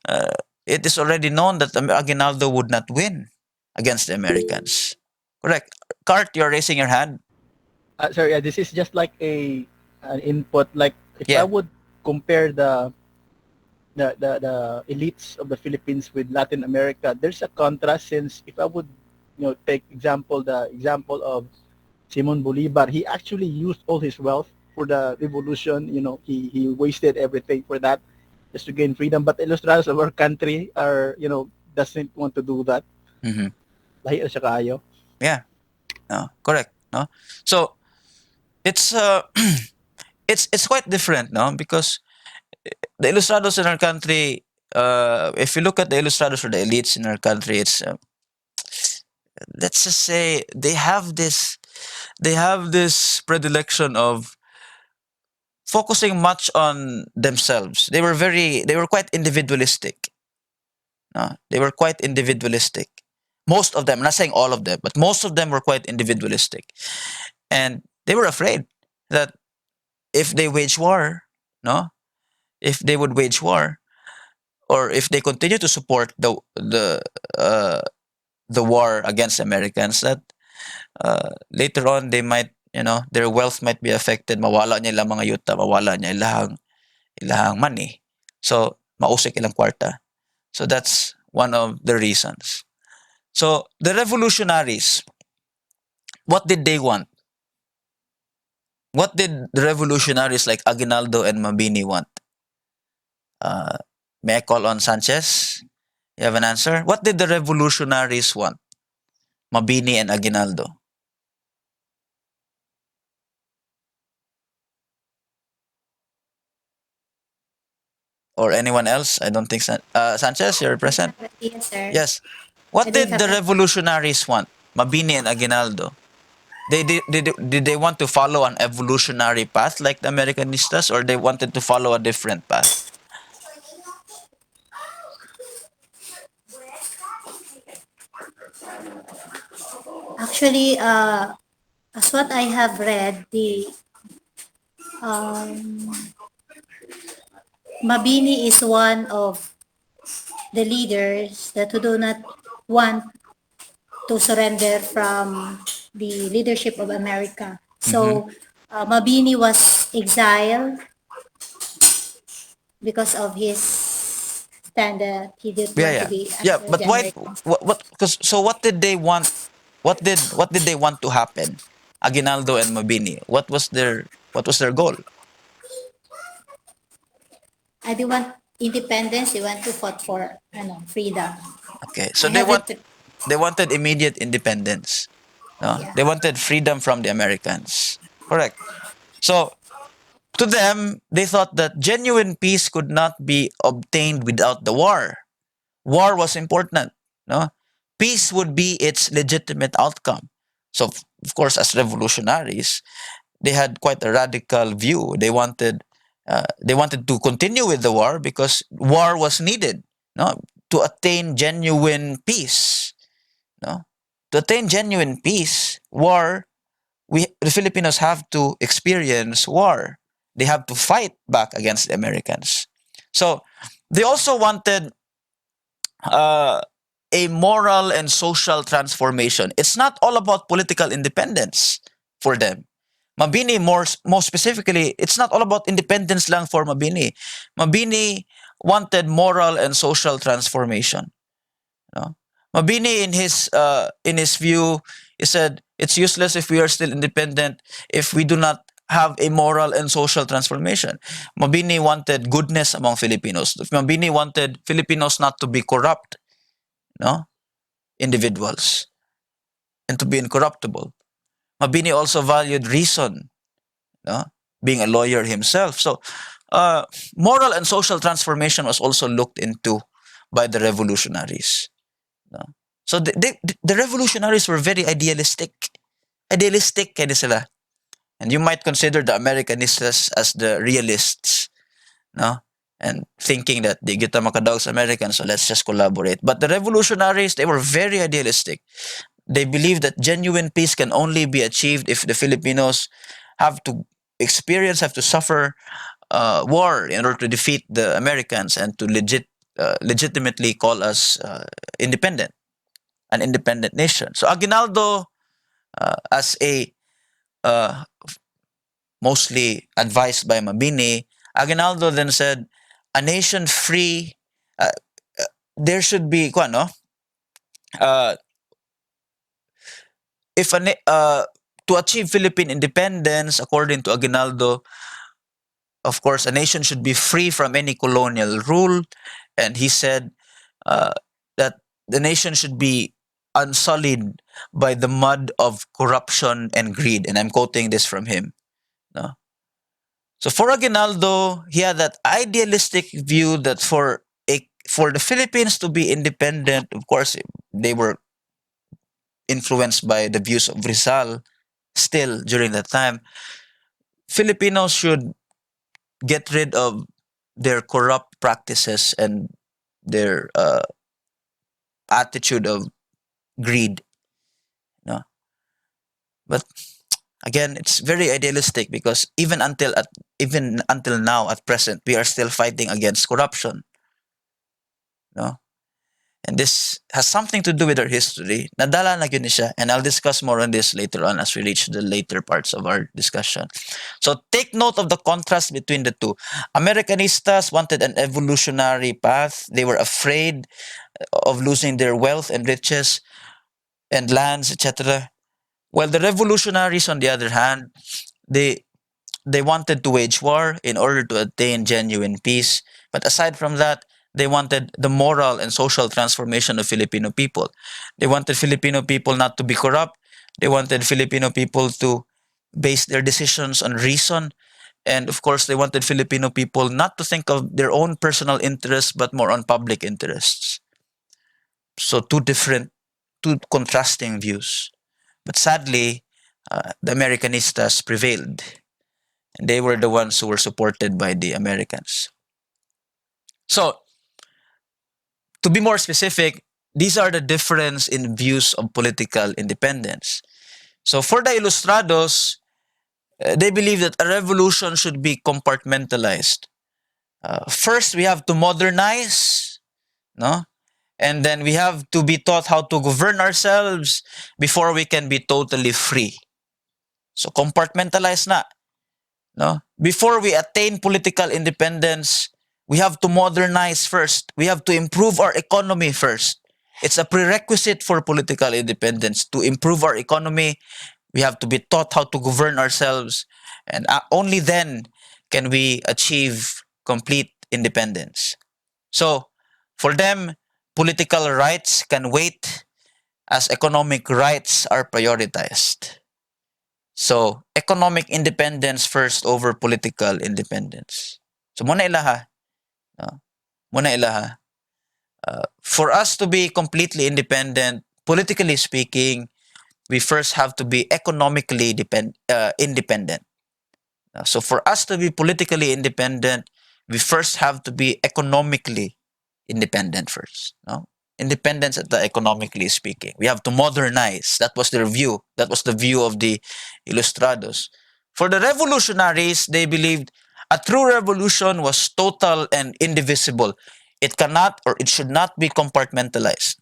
uh, it is already known that Aguinaldo would not win against the Americans. Correct. Cart, you're raising your hand. Sorry, this is just like an input. Like, if I Yeah. would compare the elites of the Philippines with Latin America, there's a contrast. Since if I would, take the example of Simon Bolivar, he actually used all his wealth for the revolution. He wasted everything for that, just to gain freedom. But Ilustrados of our country are, doesn't want to do that. Mm-hmm. Lahi siya kaayo. Yeah. No. Correct. No. So it's it's quite different, no, because the Ilustrados in our country. If you look at the Ilustrados or the elites in our country, it's let's just say they have this predilection of focusing much on themselves. They were quite individualistic. No? They were quite individualistic. Most of them, I'm not saying all of them, but most of them were quite individualistic. And they were afraid that if they wage war, no, if they would wage war, or if they continue to support uh, the war against Americans, that later on they might, their wealth might be affected. Mawala niya ilang mga yuta, mawala niya ilahang money. So mausik ilang kwarta. So that's one of the reasons. So the revolutionaries, what did they want? What did the revolutionaries like Aguinaldo and Mabini want? Uh, may I call on Sanchez? You have an answer? What did the revolutionaries want? Mabini and Aguinaldo. Or anyone else? I don't think Sanchez, you're present? Yes, sir. Yes. I What don't did have the a revolutionaries want? Mabini and Aguinaldo. Did they want to follow an evolutionary path like the Americanistas, or they wanted to follow a different path? Actually, as what I have read, the um, Mabini is one of the leaders that who do not want to surrender from the leadership of America. Mm-hmm. So Mabini was exiled because of his stand that he didn't Yeah, want to yeah, be yeah. under But the why? Americans. What? Because so what did they want? What did they want to happen? Aguinaldo and Mabini. What was their goal? I do want independence. They want to fight for freedom. Okay, I so they want haven't. they wanted immediate independence. No, Yeah. they wanted freedom from the Americans. Correct. So to them, they thought that genuine peace could not be obtained without the war. War was important. No, peace would be its legitimate outcome. So of course, as revolutionaries, they had quite a radical view. They wanted to continue with the war because war was needed. No, to attain genuine peace. No, to attain genuine peace, war we the Filipinos have to experience war. They have to fight back against the Americans. So they also wanted uh, a moral and social transformation. It's not all about political independence for them. Mabini, more specifically, it's not all about independence lang for Mabini. Mabini wanted moral and social transformation. No? Mabini, in his view, he said it's useless if we are still independent if we do not have a moral and social transformation. Mabini wanted goodness among Filipinos. Mabini wanted Filipinos not to be corrupt, no, individuals, and to be incorruptible. Mabini also valued reason, no, being a lawyer himself. So, uh, moral and social transformation was also looked into by the revolutionaries. No? So the revolutionaries were very idealistic. Idealistic kaya sila. And you might consider the Americanistas as the realists. No? And thinking that di kita makadaog sa Americans, so let's just collaborate. But the revolutionaries, they were very idealistic. They believed that genuine peace can only be achieved if the Filipinos have to have to suffer war in order to defeat the Americans and to legitimately call us independent, an independent nation. So Aguinaldo, as a uh, mostly advised by Mabini, Aguinaldo then said, "A nation free, uh, uh, there should be, no? Uh, if a na- To achieve Philippine independence, according to Aguinaldo, of course, a nation should be free from any colonial rule." And he said uh, that the nation should be unsullied by the mud of corruption and greed. And I'm quoting this from him. No? So for Aguinaldo, he had that idealistic view that for the Philippines to be independent, of course, they were influenced by the views of Rizal still during that time. Filipinos should get rid of their corrupt practices and their attitude of greed. No? But again, it's very idealistic because even until now at present, we are still fighting against corruption. No? And this has something to do with our history. Nadala na yun siya, and I'll discuss more on this later on as we reach the later parts of our discussion. So take note of the contrast between the two. Americanistas wanted an evolutionary path. They were afraid of losing their wealth and riches and lands, etc. While the revolutionaries, on the other hand, they they wanted to wage war in order to attain genuine peace. But aside from that, they wanted the moral and social transformation of Filipino people. They wanted Filipino people not to be corrupt. They wanted Filipino people to base their decisions on reason. And of course, they wanted Filipino people not to think of their own personal interests, but more on public interests. So, two contrasting views. But sadly, the Americanistas prevailed. And they were the ones who were supported by the Americans. So, to be more specific, these are the difference in views of political independence. So for the Ilustrados, they believe that a revolution should be compartmentalized. First, we have to modernize, no? And then we have to be taught how to govern ourselves before we can be totally free. So compartmentalize na, no? Before we attain political independence, we have to modernize first. We have to improve our economy first. It's a prerequisite for political independence. To improve our economy, we have to be taught how to govern ourselves, and only then can we achieve complete independence. So, for them, political rights can wait as economic rights are prioritized. So, economic independence first over political independence. So, muna ilaha. Muna ilaha. For us to be completely independent, politically speaking, we first have to be economically independent. So for us to be politically independent, we first have to be economically independent first. No? Independence at the economically speaking. We have to modernize. That was their view. That was the view of the Ilustrados. For the revolutionaries, they believed a true revolution was total and indivisible. It cannot or it should not be compartmentalized.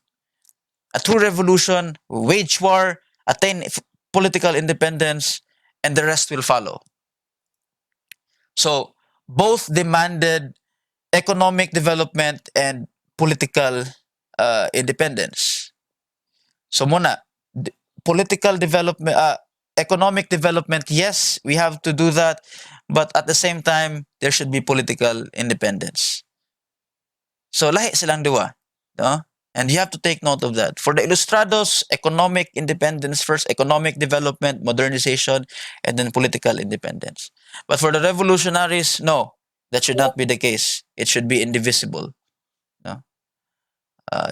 A true revolution, wage war, attain political independence, and the rest will follow. So both demanded economic development and political independence. So muna, political development, economic development, yes, we have to do that, but at the same time, there should be political independence. So lahi silang dua, no? And you have to take note of that. For the Ilustrados, economic independence first, economic development, modernization, and then political independence. But for the revolutionaries, no, that should not be the case. It should be indivisible. No?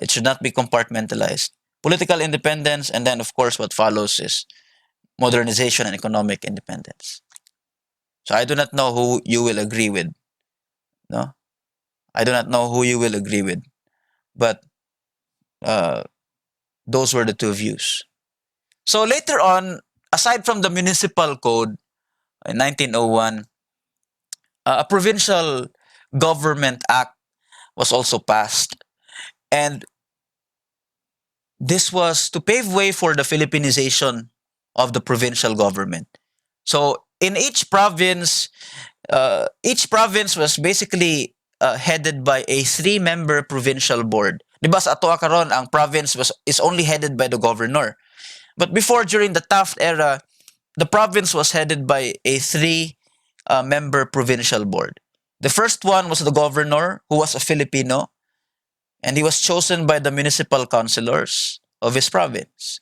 It should not be compartmentalized. Political independence, and then, of course, what follows is modernization and economic independence. So I do not know who you will agree with. No, I do not know who you will agree with, but uh, those were the two views. So later on, aside from the municipal code in 1901, a provincial government act was also passed, and this was to pave way for the Philippinization of the provincial government. So in each province was basically headed by a three-member provincial board. Diba sa ato karon ang province is only headed by the governor. But before, during the Taft era, the province was headed by a three-member provincial board. The first one was the governor, who was a Filipino, and he was chosen by the municipal councilors of his province.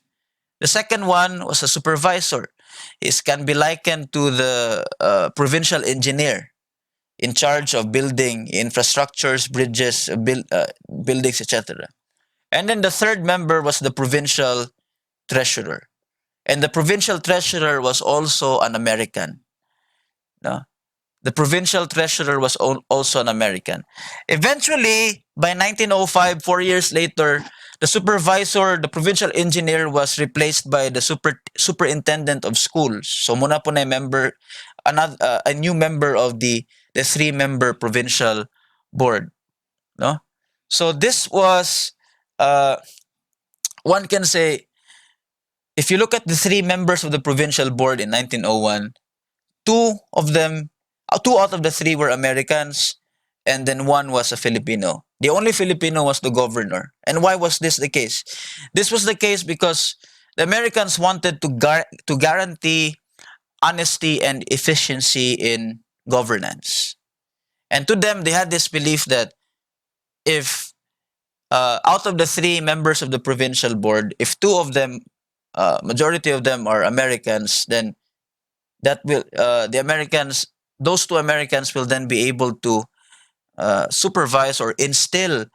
The second one was a supervisor. He can be likened to the provincial engineer in charge of building infrastructures, bridges, buildings, etc. And then the third member was the provincial treasurer. And the provincial treasurer was also an American. No? The provincial treasurer was also an American. Eventually, by 1905, 4 years later, the supervisor, the provincial engineer, was replaced by the superintendent of schools. So muna po na a new member of the three-member provincial board. No? So this was, one can say, if you look at the three members of the provincial board in 1901, two out of the three were Americans, and then one was a Filipino. The only Filipino was the governor. And why was this the case? This was the case because the Americans wanted to guarantee honesty and efficiency in governance. And to them, they had this belief that if out of the three members of the provincial board, if two of them, majority of them are Americans, then that will those two Americans will then be able to supervise or instill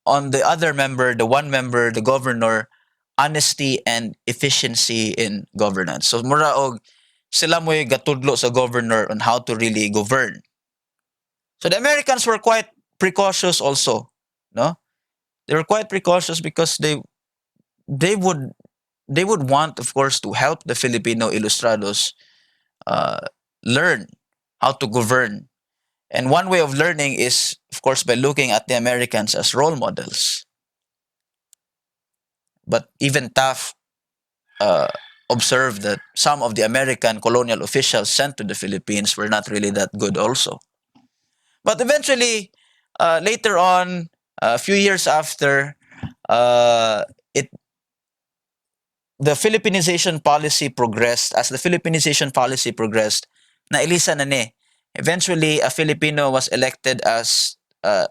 on the other member, the one member, the governor, honesty and efficiency in governance. So mura og sila mo'y gatudlo sa governor on how to really govern. So the Americans were quite precautious also, no? They were quite precautious because they would they would want, of course, to help the Filipino Ilustrados uh, learn how to govern. And one way of learning is, of course, by looking at the Americans as role models. But even Taft uh, observed that some of the American colonial officials sent to the Philippines were not really that good also. But eventually, later on, a few years after, it the Philippinization policy progressed. As the Philippinization policy progressed, nailisa na ni. Eventually, a Filipino was elected as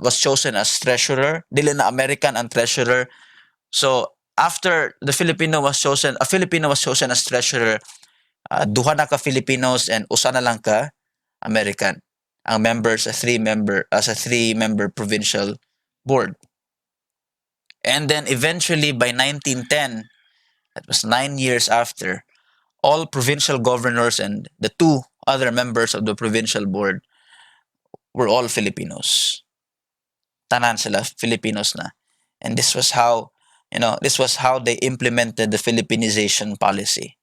was chosen as treasurer. Dili na American ang treasurer. So after the Filipino was chosen, a Filipino was chosen as treasurer. Duha na ka Filipinos and usa na lang ka American. Ang members a three-member provincial board. And then eventually by 1910, that was 9 years after, all provincial governors and the two other members of the provincial board were all Filipinos. Tanan sila Filipinos na. And this was how they implemented the Filipinization policy.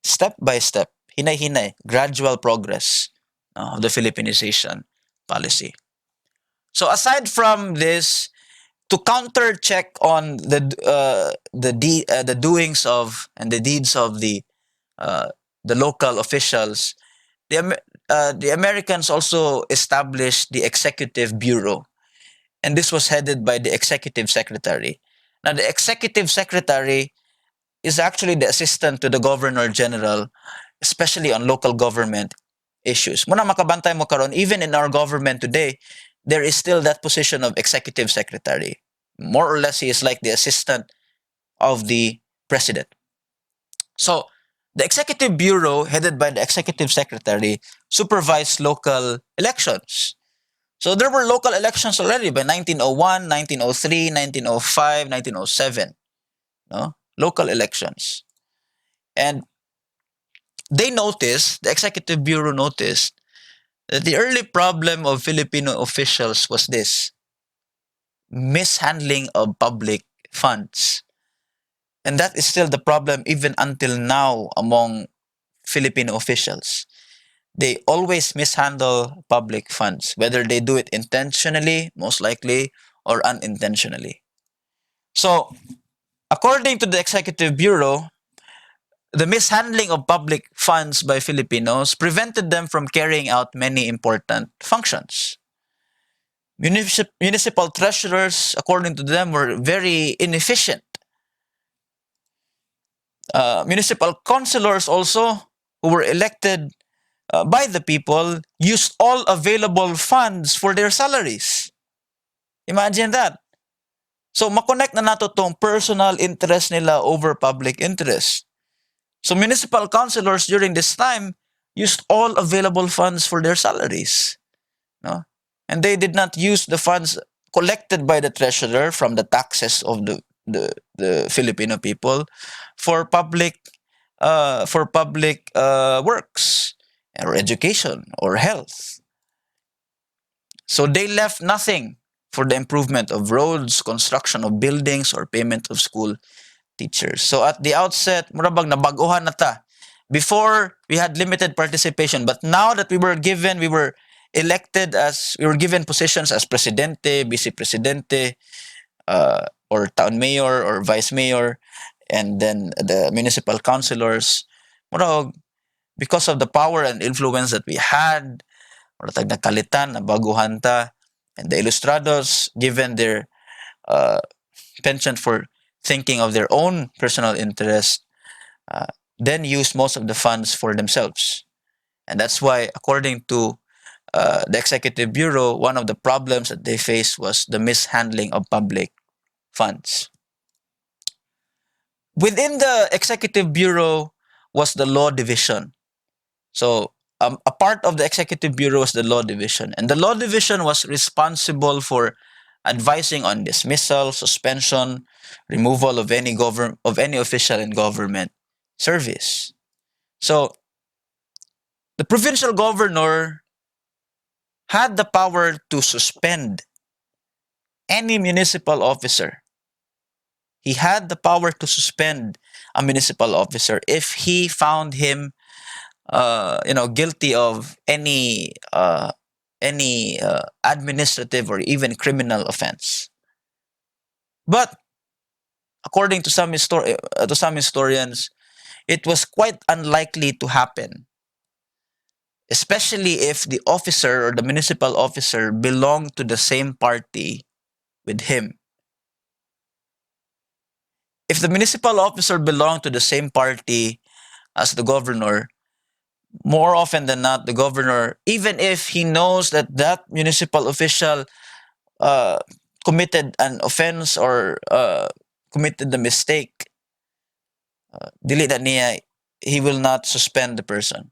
Step by step, hinay-hinay, gradual progress of the Filipinization policy. So aside from this, to counter check on the doings of and the deeds of the local officials, the Americans also established the Executive Bureau, and this was headed by the Executive Secretary. Now, the Executive Secretary is actually the assistant to the Governor General, especially on local government issues. Muna makabantay mo karon, even in our government today, there is still that position of Executive Secretary. More or less, he is like the assistant of the president. So, the Executive Bureau, headed by the Executive Secretary, supervised local elections. So there were local elections already by 1901, 1903, 1905, 1907. No? Local elections. And the Executive Bureau noticed that the early problem of Filipino officials was this: mishandling of public funds. And that is still the problem even until now among Filipino officials. They always mishandle public funds, whether they do it intentionally, most likely, or unintentionally. So, according to the Executive Bureau, the mishandling of public funds by Filipinos prevented them from carrying out many important functions. Municipal treasurers, according to them, were very inefficient. Municipal councilors also, who were elected by the people, used all available funds for their salaries. Imagine that. So, makonect na nato tong personal interest nila over public interest. So, municipal councilors during this time used all available funds for their salaries. No? And they did not use the funds collected by the treasurer from the taxes of the Filipino people for public works or education or health. So they left nothing for the improvement of roads, construction of buildings, or payment of school teachers. So at the outset, murabag nabaguhan na ta. Before, we had limited participation, but now that we were given positions as presidente, vice presidente, or town mayor or vice mayor, and then the municipal councilors, murag, because of the power and influence that we had, tag nakalitan, nabaguhan ta, and the Ilustrados, given their uh, penchant for thinking of their own personal interest, then use most of the funds for themselves. And that's why, according to the Executive Bureau, one of the problems that they faced was the mishandling of public funds. Within the Executive Bureau was the Law Division. So, a part of the Executive Bureau was the Law Division. And the Law Division was responsible for advising on dismissal, suspension, removal of any official in government service. So, the provincial governor had the power to suspend any municipal officer. He had the power to suspend a municipal officer if he found him, guilty of any administrative or even criminal offense. But according to some historians, it was quite unlikely to happen, especially if the officer or the municipal officer belonged to the same party with him. If the municipal officer belonged to the same party as the governor, more often than not, the governor, even if he knows that that municipal official uh, committed an offense or committed the mistake, dili na niya, he will not suspend the person.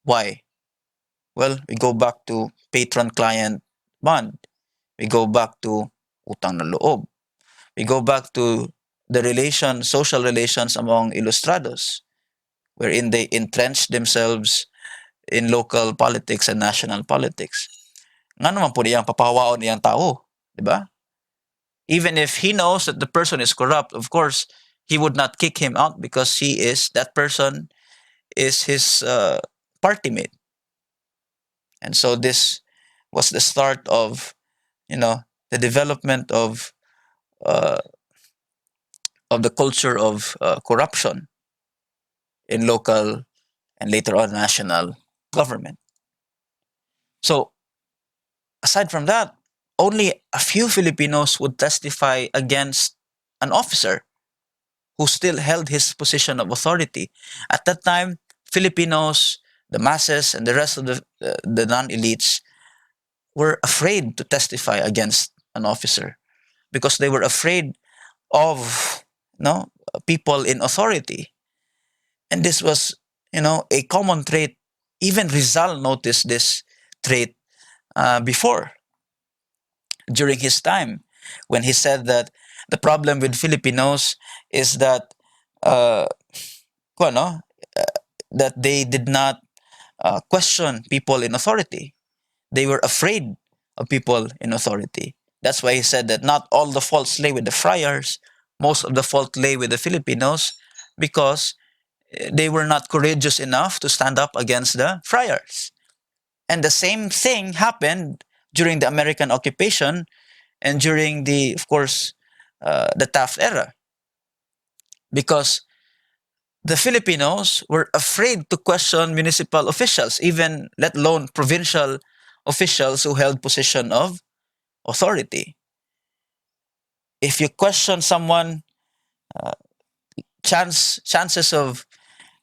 Why? Well, we go back to patron-client bond. We go back to utang na loob. We go back to the social relations among Ilustrados, wherein they entrench themselves in local politics and national politics. Nga naman po niyang papahawaon niyang tao, di ba? Even if he knows that the person is corrupt, of course, he would not kick him out because that person is his party mate. And so this was the start of, the development uh, of the culture of corruption in local and later on national government. So aside from that, only a few Filipinos would testify against an officer who still held his position of authority. At that time, Filipinos, the masses, and the rest of the non-elites were afraid to testify against an officer because they were afraid of people in authority. And this was, a common trait. Even Rizal noticed this trait before, during his time, when he said that the problem with Filipinos is that, uh, ano, that they did not question people in authority. They were afraid of people in authority. That's why he said that not all the faults lay with the friars, most of the fault lay with the Filipinos, because they were not courageous enough to stand up against the friars. And the same thing happened during the American occupation and during of course, the Taft era. Because the Filipinos were afraid to question municipal officials, even let alone provincial officials who held position of authority. If you question someone, chances of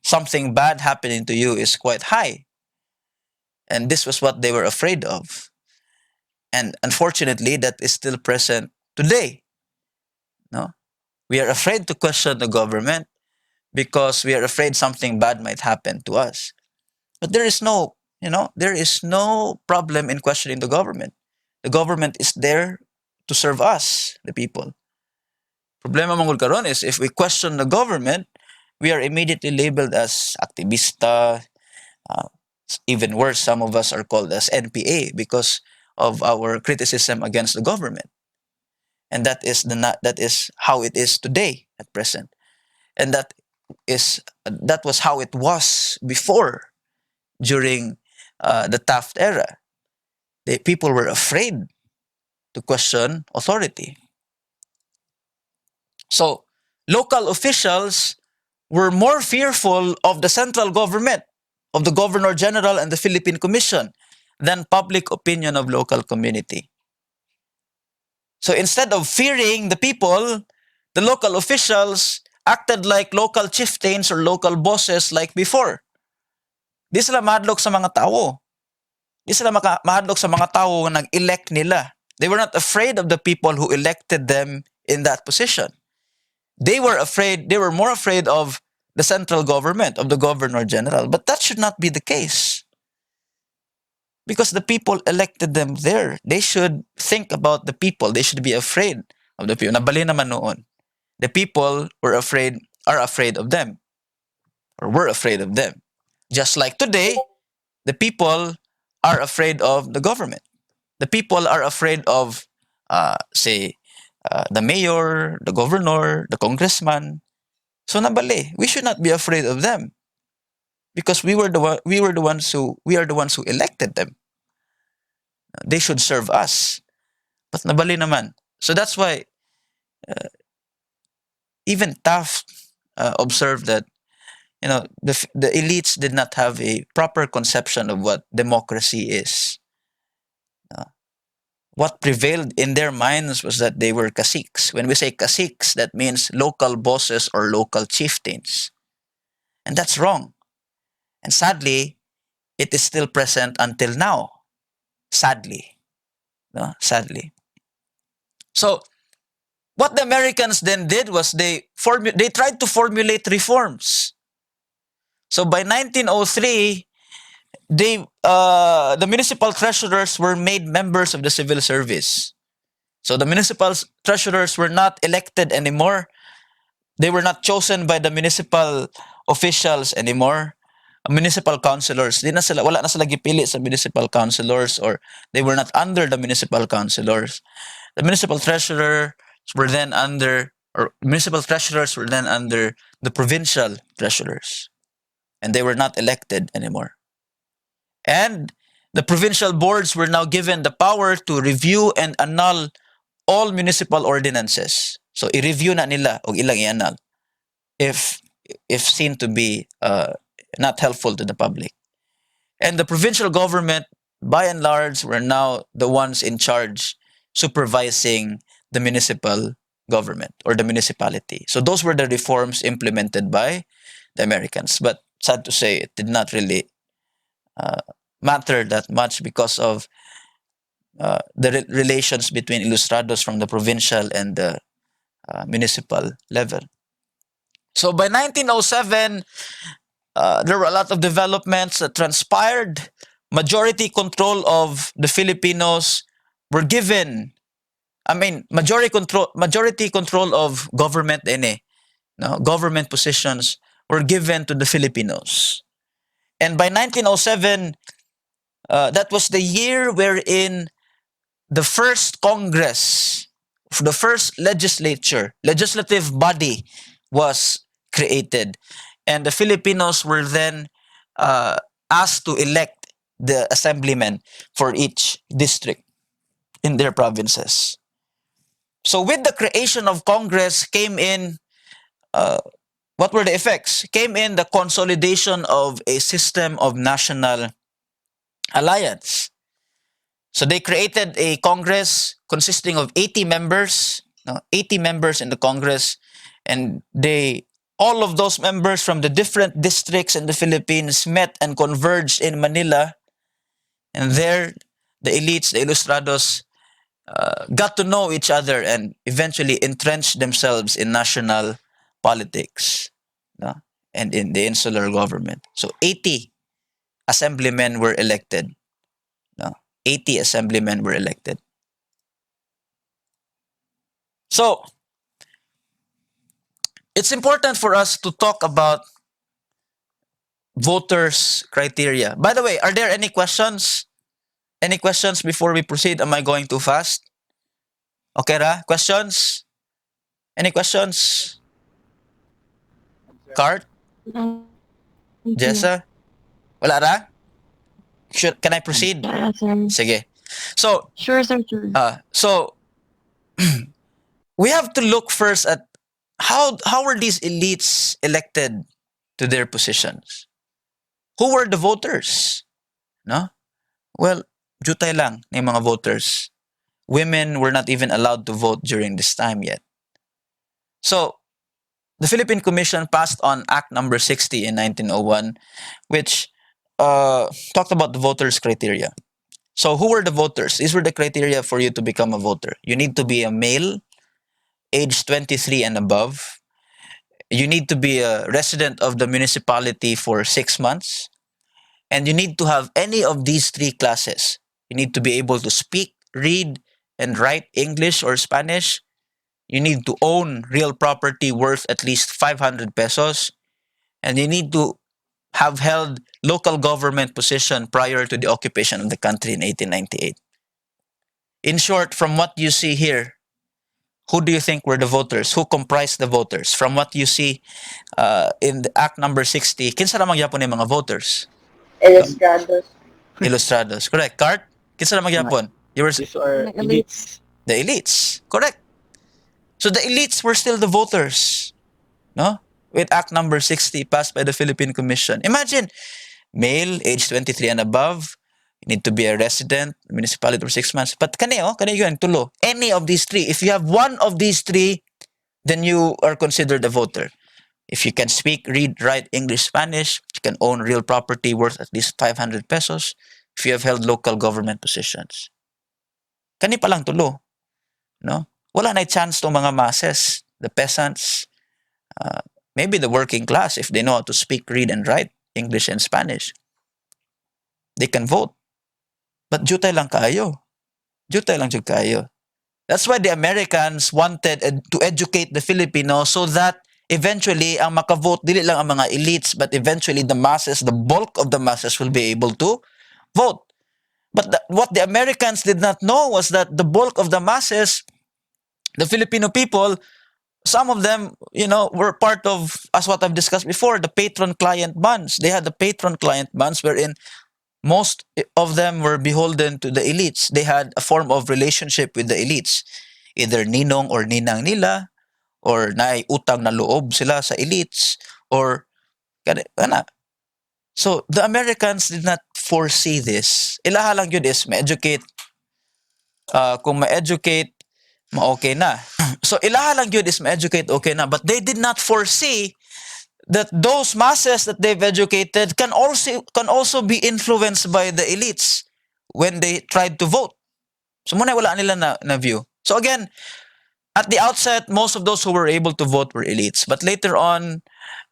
something bad happening to you is quite high. And this was what they were afraid of. And unfortunately, that is still present today. No? We are afraid to question the government because we are afraid something bad might happen to us. But there is no problem in questioning the government. The government is there to serve us, the people. Problema mangul karon is if we question the government, we are immediately labeled as activista. Uh, Even worse, some of us are called as NPA because of our criticism against the government. And that is how it is today at present. And that was how it was before, during the Taft era. People were afraid to question authority. So local officials were more fearful of the central government, of the Governor General and the Philippine Commission, than public opinion of local community. So instead of fearing the people, the local officials acted like local chieftains or local bosses like before. Di sila mahadlok sa mga tao. Di sila mahadlok sa mga tao na nag-elect nila. They were not afraid of the people who elected them in that position. They were more afraid of the central government, of the Governor General. But that should not be the case. Because the people elected them there. They should think about the people. They should be afraid of the people. Nabali naman noon. The people are afraid of them, or were afraid of them. Just like today, the people are afraid of the government. The people are afraid of say, the mayor, the governor, the congressman. So nabali, we should not be afraid of them because we are the ones who elected them. They should serve us. But nabali naman. So that's why even Taft observed that the elites did not have a proper conception of what democracy is. Uh, what prevailed in their minds was that they were caciques. When we say caciques, that means local bosses or local chieftains. And that's wrong. And sadly, it is still present until now. Sadly. No? Sadly. So, what the Americans then did was they tried to formulate reforms. So by 1903, the municipal treasurers were made members of the civil service. So the municipal treasurers were not elected anymore. They were not chosen by the municipal officials anymore. Municipal councilors, wala na sila gipili sa municipal councilors, or they were not under the municipal councilors. The municipal treasurers were then under, or municipal treasurers were then under the provincial treasurers, and they were not elected anymore. And the provincial boards were now given the power to review and annul all municipal ordinances. So i-review na nila o ilang i-annul if seen to be not helpful to the public. And the provincial government, by and large, were now the ones in charge supervising the municipal government or the municipality. So those were the reforms implemented by the Americans. But sad to say, it did not really matter that much because of the relations between Ilustrados from the provincial and the municipal level. So by 1907, there were a lot of developments that transpired. Majority control of the Filipinos were given. I mean, majority control of government government positions were given to the Filipinos. And by 1907, that was the year wherein the first Congress, the first legislative body was created. And the Filipinos were then asked to elect the assemblymen for each district in their provinces. So with the creation of Congress came in, what were the effects? Came in the consolidation of a system of national alliance. So they created a Congress consisting of 80 members, 80 members in the Congress, and all of those members from the different districts in the Philippines met and converged in Manila. And there, the elites, the Ilustrados, got to know each other and eventually entrenched themselves in national politics and in the insular government. So 80 assemblymen were elected. 80 assemblymen were elected. So, it's important for us to talk about voters' criteria. By the way, are there any questions? Any questions before we proceed? Am I going too fast? Okay ra? Questions? Any questions? Cart? Jessa? Wala ra? Can I proceed? Yeah, sir. Sige. So, Sure, sir. Sure. We have to look first at how were these elites elected to their positions? Who were the voters? No? Well, jutay lang ng mga voters. Women were not even allowed to vote during this time yet. So, the Philippine Commission passed on Act number 60 in 1901, which talked about the voters' criteria. So, who were the voters? These were the criteria for you to become a voter. You need to be a male, age 23 and above. You need to be a resident of the municipality for 6 months. And you need to have any of these three classes. You need to be able to speak, read, and write English or Spanish. You need to own real property worth at least 500 pesos. And you need to have held local government position prior to the occupation of the country in 1898. In short, from what you see here, who do you think were the voters? Who comprised the voters? From what you see in the Act number 60, kinsa namang yapon yung mga voters? Um, Ilustrados. Ilustrados. Correct. Cart? Kinsa namang mga, yapon? You were these are Mga elites. elites. the elites. Correct. So the elites were still the voters. No? With Act number 60 passed by the Philippine Commission. Imagine, male, age 23 and above, you need to be a resident, municipality for 6 months. But kani yun, tulo. Any of these three. If you have one of these three, then you are considered a voter. If you can speak, read, write English, Spanish, you can own real property worth at least 500 pesos. If you have held local government positions. Kani pa lang tulo. No? Wala na chance to mga masses, the peasants, maybe the working class, if they know how to speak, read, and write English and Spanish. They can vote. But jutay lang kayo. Jutay lang jud kayo. That's why the Americans wanted to educate the Filipinos so that eventually ang makavote dili lang ang mga elites, but eventually the masses, the bulk of the masses will be able to vote. But what the Americans did not know was that the bulk of the masses, the Filipino people, some of them, were part of, as what I've discussed before, the patron-client bonds. They had the patron-client bonds wherein most of them were beholden to the elites. They had a form of relationship with the elites. Either ninong or ninang nila, or naay utang na loob sila sa elites, or kana. So the Americans did not foresee this. Ilaha lang yun is ma-educate. Kung ma-educate, ma-okay na. So ilaha lang yun is ma-educate, okay na. But they did not foresee that those masses that they've educated can also be influenced by the elites when they tried to vote. So muna wala nila na view. So again, at the outset, most of those who were able to vote were elites. But later on,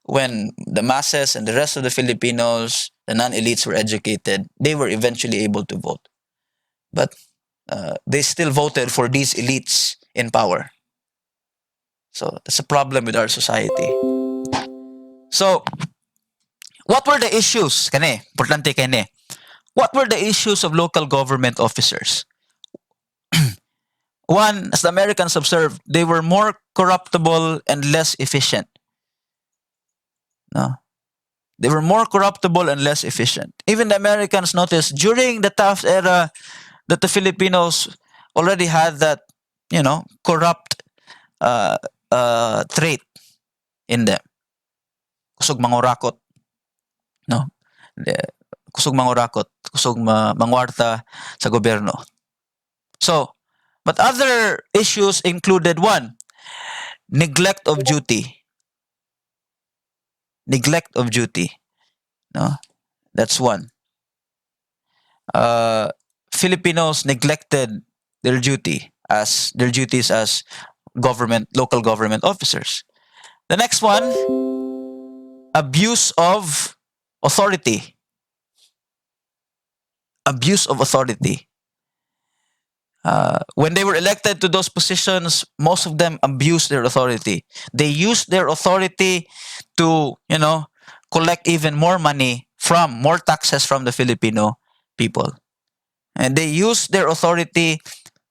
when the masses and the rest of the Filipinos, the non-elites, were educated, they were eventually able to vote. But they still voted for these elites in power. So that's a problem with our society. So, what were the issues? Kani, importante kani. What were the issues of local government officers? One, as the Americans observed, they were more corruptible and less efficient. No? They were more corruptible and less efficient. Even the Americans noticed during the Taft era that the Filipinos already had that, corrupt trait in them. Kusog mangurakot. No? Kusog mangurakot. Kusog mangwarta sa gobyerno. So, but other issues included one, neglect of duty. Neglect of duty. No? That's one. Filipinos neglected their duties as local government officers. The next one, abuse of authority. Abuse of authority. When they were elected to those positions, most of them abused their authority. They used their authority to, collect even more money more taxes from the Filipino people. And they used their authority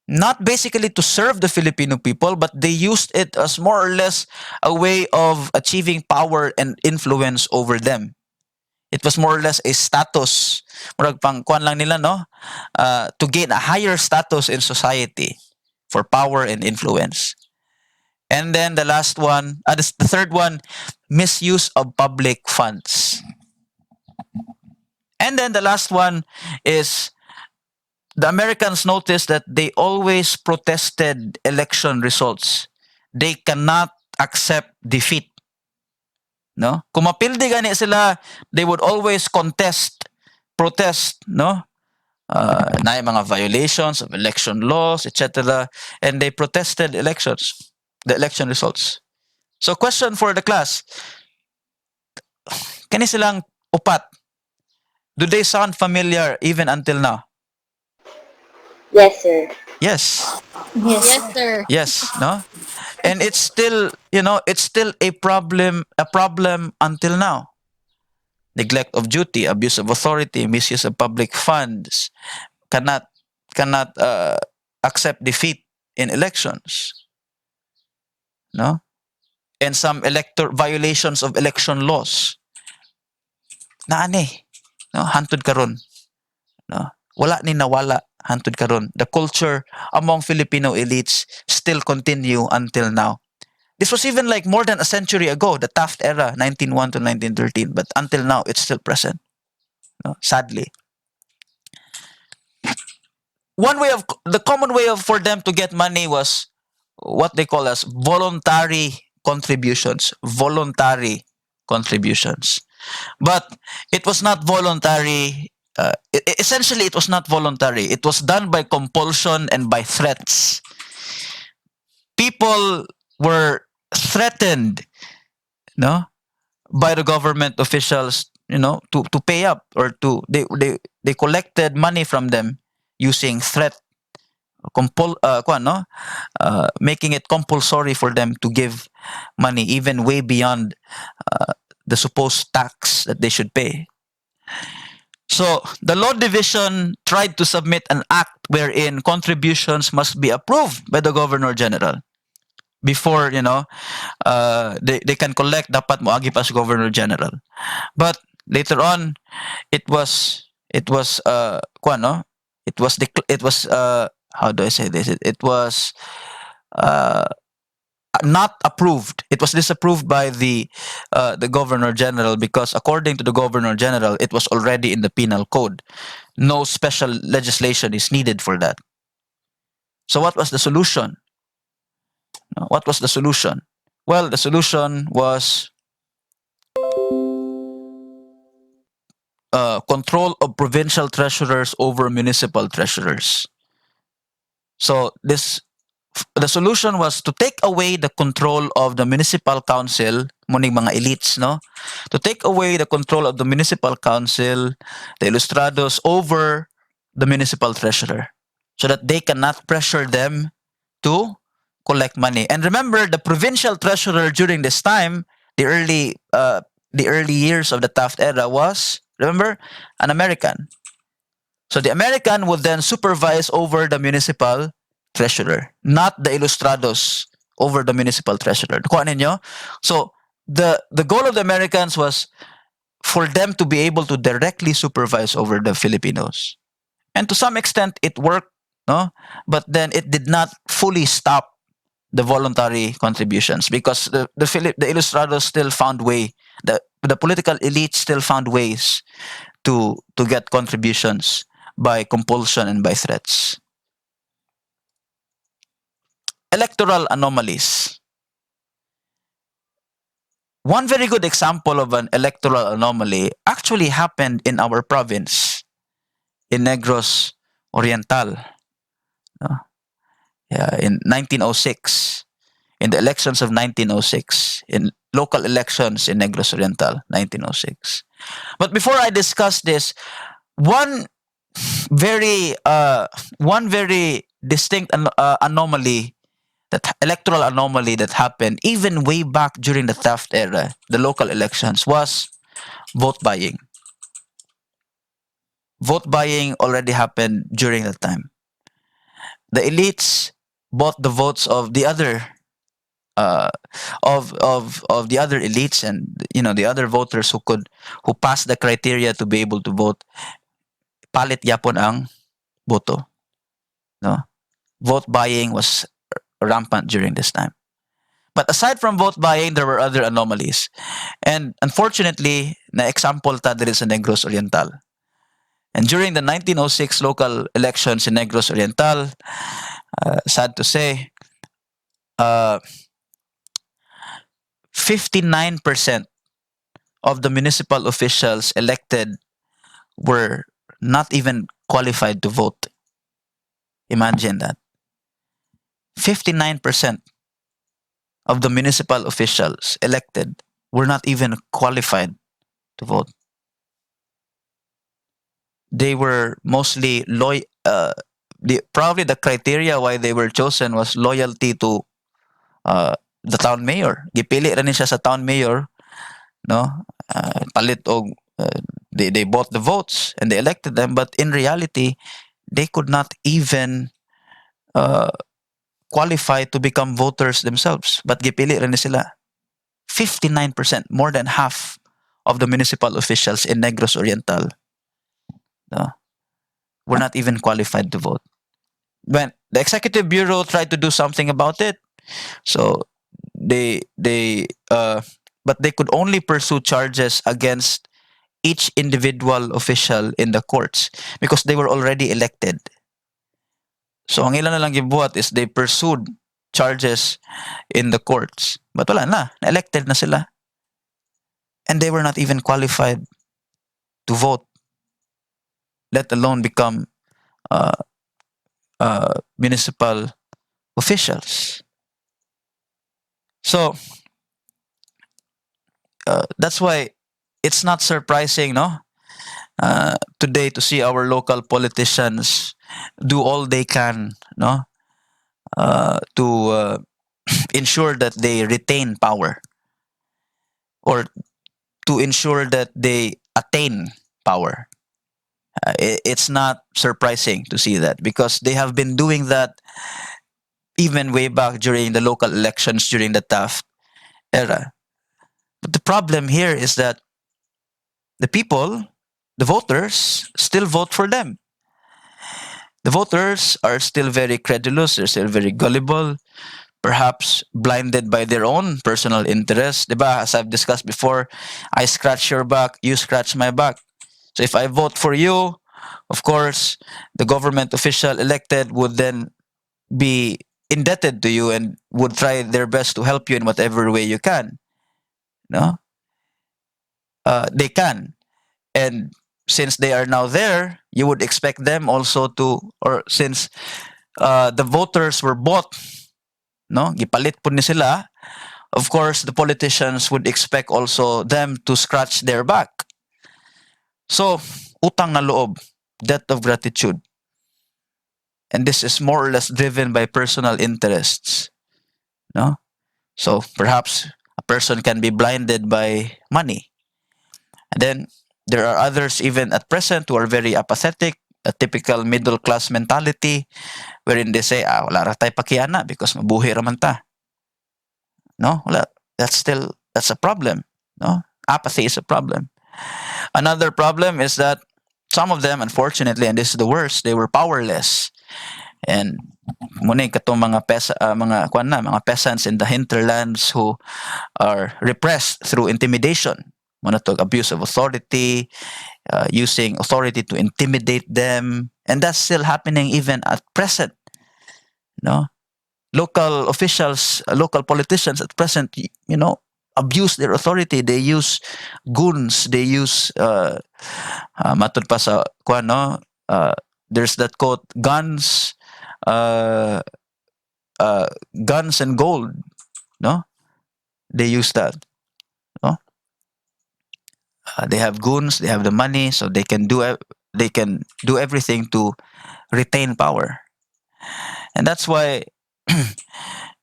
not basically to serve the Filipino people, but they used it as more or less a way of achieving power and influence over them. It was more or less a status. Murag pang kuan lang nila, no? To gain a higher status in society for power and influence. And then the last one, the third one, misuse of public funds. And then the last one is the Americans noticed that they always protested election results. They cannot accept defeat. No? Kung mapildi gani sila, they would always protest, no? Na mga violations of election laws, etc. And they protested the election results. So question for the class, kani silang upat, do they sound familiar even until now? Yes, sir. Yes. Yes. Yes, sir. Yes, no? And it's still, a problem until now. Neglect of duty, abuse of authority, misuse of public funds, cannot accept defeat in elections, no? And some elector violations of election laws. Naani, no? Hantud karon, no? Wala ni nawala hantud karon. The culture among Filipino elites still continue until now. This was even like more than a century ago, the Taft era, 1901 to 1913, but until now it's still present, no? Sadly. One way of the common way of for them to get money was what they call as voluntary contributions. Voluntary contributions. But it was not voluntary. Essentially, it was not voluntary. It was done by compulsion and by threats. People were threatened, no, by the government officials, to pay up, or they collected money from them using threat, making it compulsory for them to give money even way beyond the supposed tax that they should pay. So the law division tried to submit an act wherein contributions must be approved by the governor general before they can collect. Dapat moagi pa sa governor general. But later on, how do I say this? It was uh, not approved. It was disapproved by the governor general, because according to the governor general, it was already in the penal code. No special legislation is needed for that. So what was the solution? What was the solution? Well, the solution was control of provincial treasurers over municipal treasurers. So the solution was to take away the control of the municipal council, muning mga elites, no? To take away the control of the municipal council, the Ilustrados, over the municipal treasurer, so that they cannot pressure them to collect money. And remember, the provincial treasurer during this time, the early years of the Taft era, was, remember, an American. So the American would then supervise over the municipal treasurer, not the Ilustrados over the municipal treasurer. Kuha ninyo? So the goal of the Americans was for them to be able to directly supervise over the Filipinos. And to some extent it worked, no? But then it did not fully stop the voluntary contributions, because the Ilustrados still found the political elite still found ways to get contributions by compulsion and by threats. Electoral anomalies. One very good example of an electoral anomaly actually happened in our province, in Negros Oriental. In 1906, in the elections of 1906, in local elections in Negros Oriental, 1906. But before I discuss this, one very distinct anomaly, that electoral anomaly that happened even way back during the Taft era, the local elections, was vote buying. Vote buying already happened during that time. The elites bought the votes of the other of the other elites, and the other voters who passed the criteria to be able to vote. Palit yapon ang boto. No? Vote buying was rampant during this time. But aside from vote buying, there were other anomalies. And unfortunately, na-example ta diri sa Negros Oriental. And during the 1906 local elections in Negros Oriental, sad to say, 59% of the municipal officials elected were not even qualified to vote. Imagine that. 59% of the municipal officials elected were not even qualified to vote. They were mostly probably the criteria why they were chosen was loyalty to the town mayor. Gipili ra ni siya sa town mayor, no? Palit og they bought the votes and they elected them, but in reality they could not even uh, qualify to become voters themselves. But gipili rin ni sila. 59%, more than half of the municipal officials in Negros Oriental were not even qualified to vote. When the executive bureau tried to do something about it, so they but they could only pursue charges against each individual official in the courts because they were already elected. So ang ilan na lang gibuhat is they pursued charges in the courts. But wala na, elected na sila. And they were not even qualified to vote, let alone become uh, municipal officials. So that's why it's not surprising, no, today to see our local politicians do all they can, no, to ensure that they retain power or to ensure that they attain power. It's not surprising to see that because they have been doing that even way back during the local elections during the Taft era. But the problem here is that the people, the voters, still vote for them. The voters are still very credulous, they're still very gullible, perhaps blinded by their own personal interests. Diba? As I've discussed before, I scratch your back, you scratch my back. So if I vote for you, of course, the government official elected would then be indebted to you and would try their best to help you in whatever way you can. No, they can, and since they are now there, you would expect them also to, or since the voters were bought, no, gipalit po ni sila. Of course, the politicians would expect also them to scratch their back. So, utang na loob, debt of gratitude. And this is more or less driven by personal interests. No? So, perhaps a person can be blinded by money. And then, there are others even at present who are very apathetic, a typical middle class mentality, wherein they say, wala ra tay pakiana because mabuhi raman ta. No? Wala. That's a problem. No? Apathy is a problem. Another problem is that some of them, unfortunately, and this is the worst, they were powerless. And muna katong mga peasants in the hinterlands who are repressed through intimidation. Muna to abuse of authority, using authority to intimidate them, and that's still happening even at present. No, local officials, local politicians at present, abuse their authority. They use goons. They use matod pa sa kuan, no. There's that quote, uh, guns and gold. No, they use that. No, they have goons. They have the money, so they can do everything to retain power. And that's why,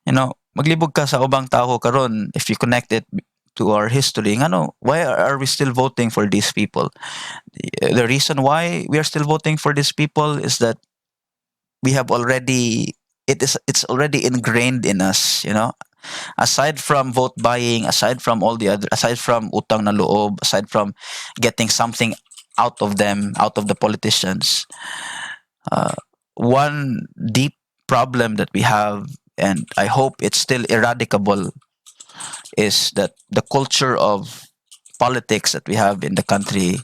maglibog ka sa ubang tao karon if you connect it to our history. Why are we still voting for these people? The reason why we are still voting for these people is that we have already it's already ingrained in us. Aside from vote buying, aside from utang na loob, aside from getting something out of them, out of the politicians, one deep problem that we have, and I hope it's still eradicable, is that the culture of politics that we have in the country,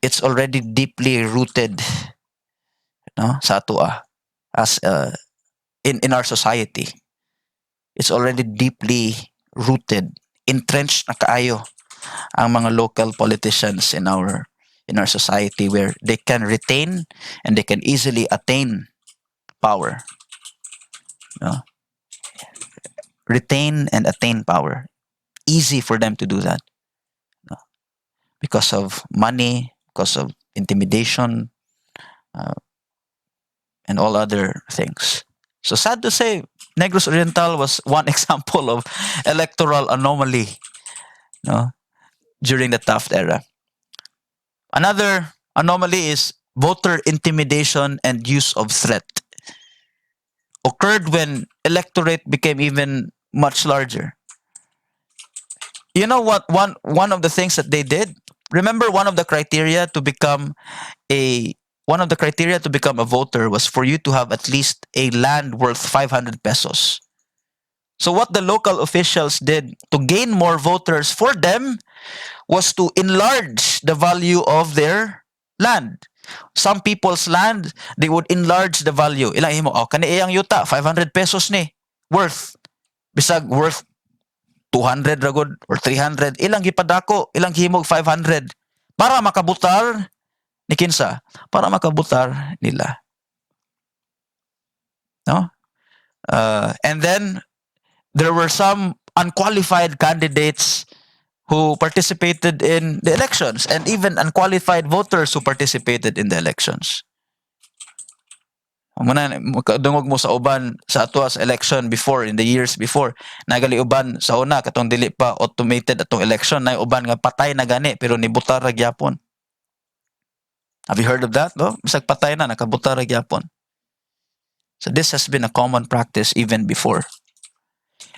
it's already deeply rooted, no, sa ato as in our society. It's already deeply rooted, entrenched na kaayo ang mga local politicians in our society, where they can retain and they can easily attain power. No? Retain and attain power. Easy for them to do that. No? Because of money, because of intimidation, and all other things. So sad to say, Negros Oriental was one example of electoral anomaly, no, during the Taft era. Another anomaly is voter intimidation and use of threat. occurred when electorate became even much larger. You know what? One of the things that they did. Remember, one of the criteria to become a voter was for you to have at least a land worth 500 pesos. So what the local officials did to gain more voters for them was to enlarge the value of their land. Some people's land, they would enlarge the value. Ilang himo? Oh, kani iyang yuta, 500 pesos ni. Worth. Bisag worth 200 ragod or 300. Ilang gipadako, ilang himog 500. Para makabutar ni kinsa? Para makabutar nila. No? And then, there were some unqualified candidates who participated in the elections and even unqualified voters who participated in the elections. Muna makadungog mo sa uban sa atuas election before, in the years before, nagali uban sa una katong dili pa automated atong election, na uban nga patay na gani pero nibutar ra gyapon. Have you heard of that? No? Bisag patay na nakabutar ra gyapon. So this has been a common practice even before.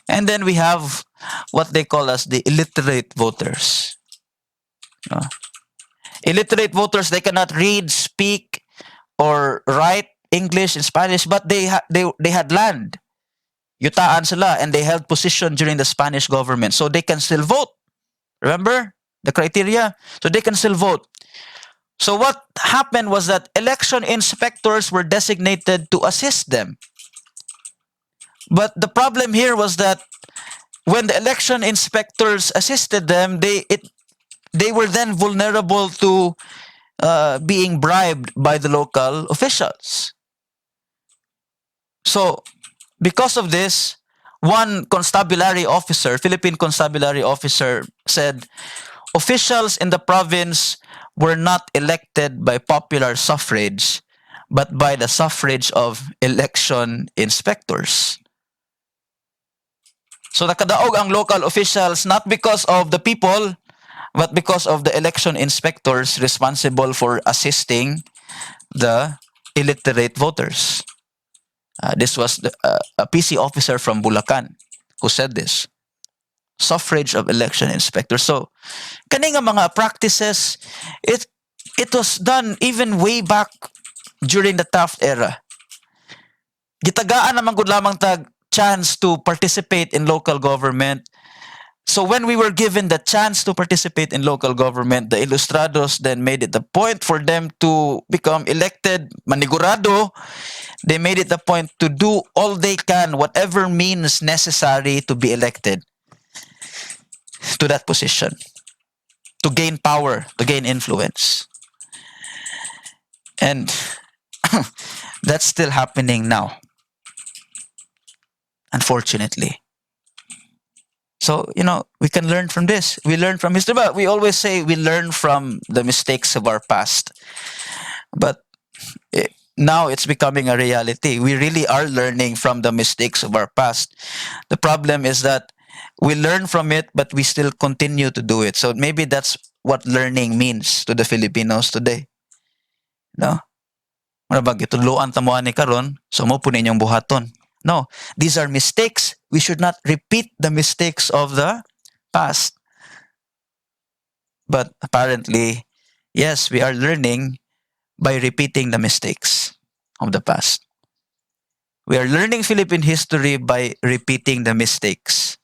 And then we have what they call as the illiterate voters. Illiterate voters, they cannot read, speak, or write English and Spanish, but they had land. Yutaan sila, and they held position during the Spanish government, so they can still vote. Remember the criteria? So they can still vote. So what happened was that election inspectors were designated to assist them. But the problem here was that when the election inspectors assisted them, they were then vulnerable to being bribed by the local officials. So, because of this, one constabulary officer, Philippine constabulary officer, said officials in the province were not elected by popular suffrage, but by the suffrage of election inspectors. So nakadaog ang local officials not because of the people, but because of the election inspectors responsible for assisting the illiterate voters. This was a PC officer from Bulacan who said this. Suffrage of election inspectors. So, kani nga mga practices, it was done even way back during the Taft era. Gitagaan naman gud lamang tag chance to participate in local government. So when we were given the chance to participate in local government, the Ilustrados then made it the point for them to become elected, manigurado. They made it the point to do all they can, whatever means necessary to be elected to that position, to gain power, to gain influence. And that's still happening now, unfortunately. So, we can learn from this. We learn from history, but we always say we learn from the mistakes of our past. But now it's becoming a reality. We really are learning from the mistakes of our past. The problem is that we learn from it, but we still continue to do it. So maybe that's what learning means to the Filipinos today. No? Marabag, ituluan tamuan ni karon, so mo po ninyong buhaton. No, these are mistakes. We should not repeat the mistakes of the past. But apparently, yes, we are learning by repeating the mistakes of the past. We are learning Philippine history by repeating the mistakes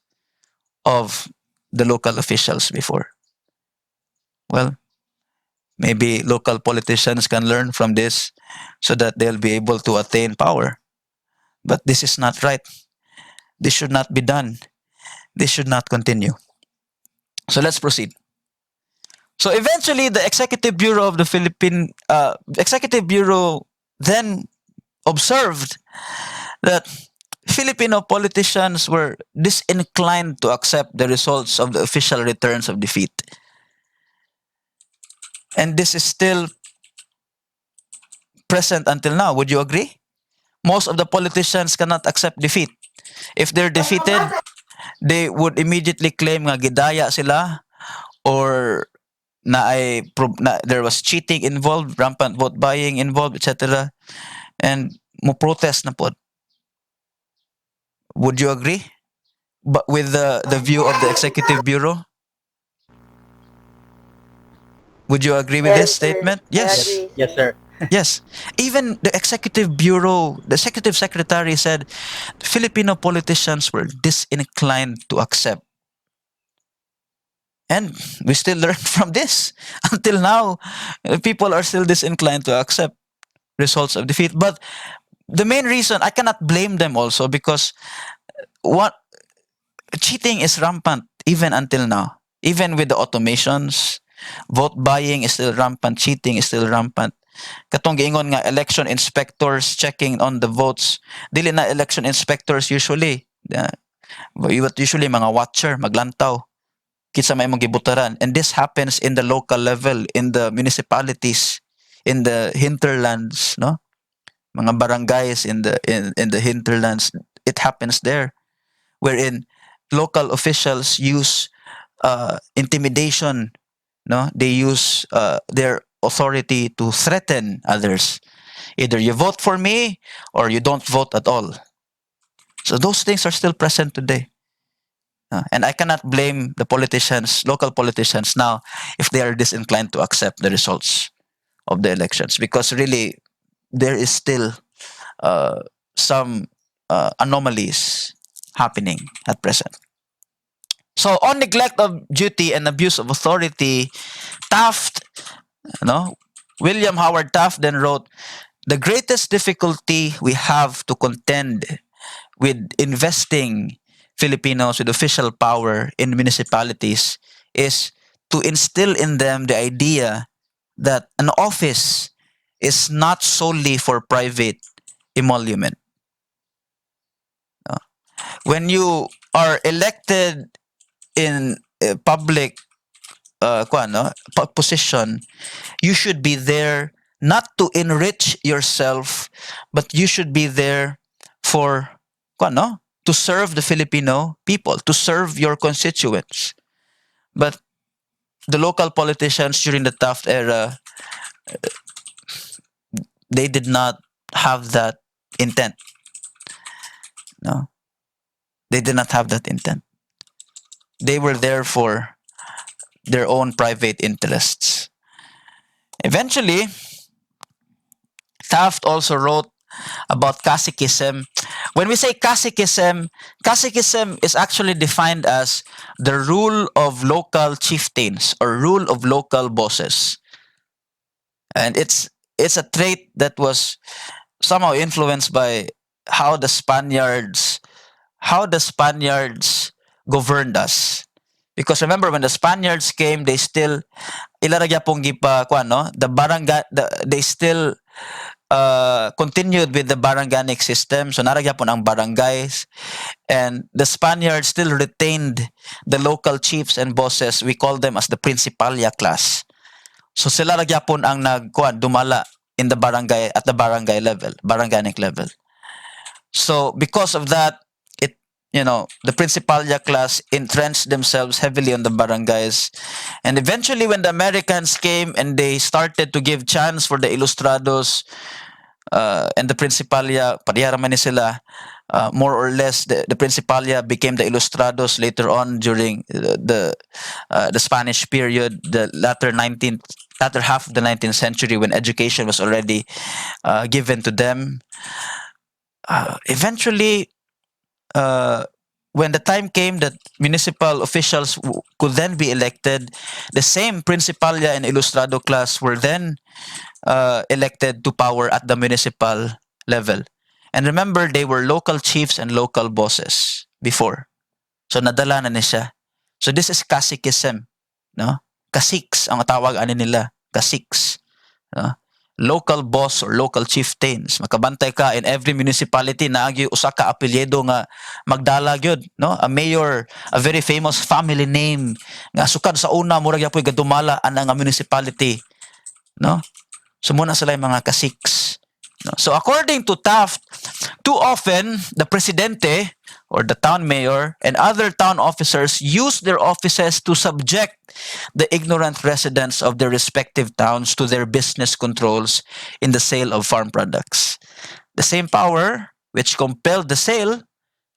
of the local officials before. Well, maybe local politicians can learn from this so that they'll be able to attain power. But this is not right. This should not be done. This should not continue. So let's proceed. So eventually, the Executive Bureau of the Executive Bureau then observed that Filipino politicians were disinclined to accept the results of the official returns of defeat. And this is still present until now. Would you agree? Most of the politicians cannot accept defeat. If they're defeated, they would immediately claim nga gidaya sila or there was cheating involved, rampant vote buying involved, etc. And mo protest na po. Would you agree? But with the view of the executive bureau, would you agree with this Yes, sir. statement? I Yes, Yes. agree, yes, sir. sir. Yes. Even the executive bureau, the executive secretary said Filipino politicians were disinclined to accept. And we still learn from this. Until now, people are still disinclined to accept results of defeat. But the main reason, I cannot blame them also, because what cheating is rampant even until now. Even with the automations, vote buying is still rampant, cheating is still rampant. Katong giingon nga election inspectors checking on the votes, dili na election inspectors usually. Usually mga watcher maglantaw kitsa may mong gibutaran, and this happens in the local level, in the municipalities, in the hinterlands, no, mga barangays in the hinterlands. It happens there, wherein local officials use intimidation, no, they use their authority to threaten others. Either you vote for me or you don't vote at all. So those things are still present today. And I cannot blame the politicians, local politicians now, if they are disinclined to accept the results of the elections, because really there is still uh, some anomalies happening at present. So on neglect of duty and abuse of authority, Taft, no, William Howard Taft then wrote, the greatest difficulty we have to contend with investing Filipinos with official power in municipalities is to instill in them the idea that an office is not solely for private emolument. When you are elected in a public position, you should be there not to enrich yourself, but you should be there for to serve the Filipino people, to serve your constituents. But the local politicians during the Taft era, they did not have that intent. No, they did not have that intent. They were there for their own private interests. Eventually, Taft also wrote about caciquism. When we say caciquism, caciquism is actually defined as the rule of local chieftains or rule of local bosses. And it's a trait that was somehow influenced by how the Spaniards governed us. Because remember, when the Spaniards came, they still ilaragya pong gipa kuan no, the barangay, they still continued with the baranganic system. So naragya po ang barangays, and the Spaniards still retained the local chiefs and bosses. We call them as the Principalia class. So sila ragya po ang dumala in the barangay, at the barangay level, baranganic level. So because of that, it the Principalia class entrenched themselves heavily on the barangays, and eventually when the Americans came and they started to give chance for the Ilustrados and the Principalia, pareha raman ni sila. More or less, the Principalia became the Ilustrados later on during the Spanish period, the latter half of the 19th century, when education was already given to them. Eventually, when the time came that municipal officials could then be elected, the same Principalia and Ilustrado class were then elected to power at the municipal level. And remember, they were local chiefs and local bosses before. So nadala na ni siya. So this is caciquism, no? Caciques ang tawag ani nila, caciques, no? Local boss or local chieftains. Makabantay ka in every municipality na agi usa ka apelyido nga magdala gyud, no? A mayor, a very famous family name nga sukad sa una murag gyapon gadumala ana nga municipality, no? So muna sila yung mga caciques. No? So according to Taft, too often the presidente or the town mayor and other town officers use their offices to subject the ignorant residents of their respective towns to their business controls in the sale of farm products. The same power which compelled the sale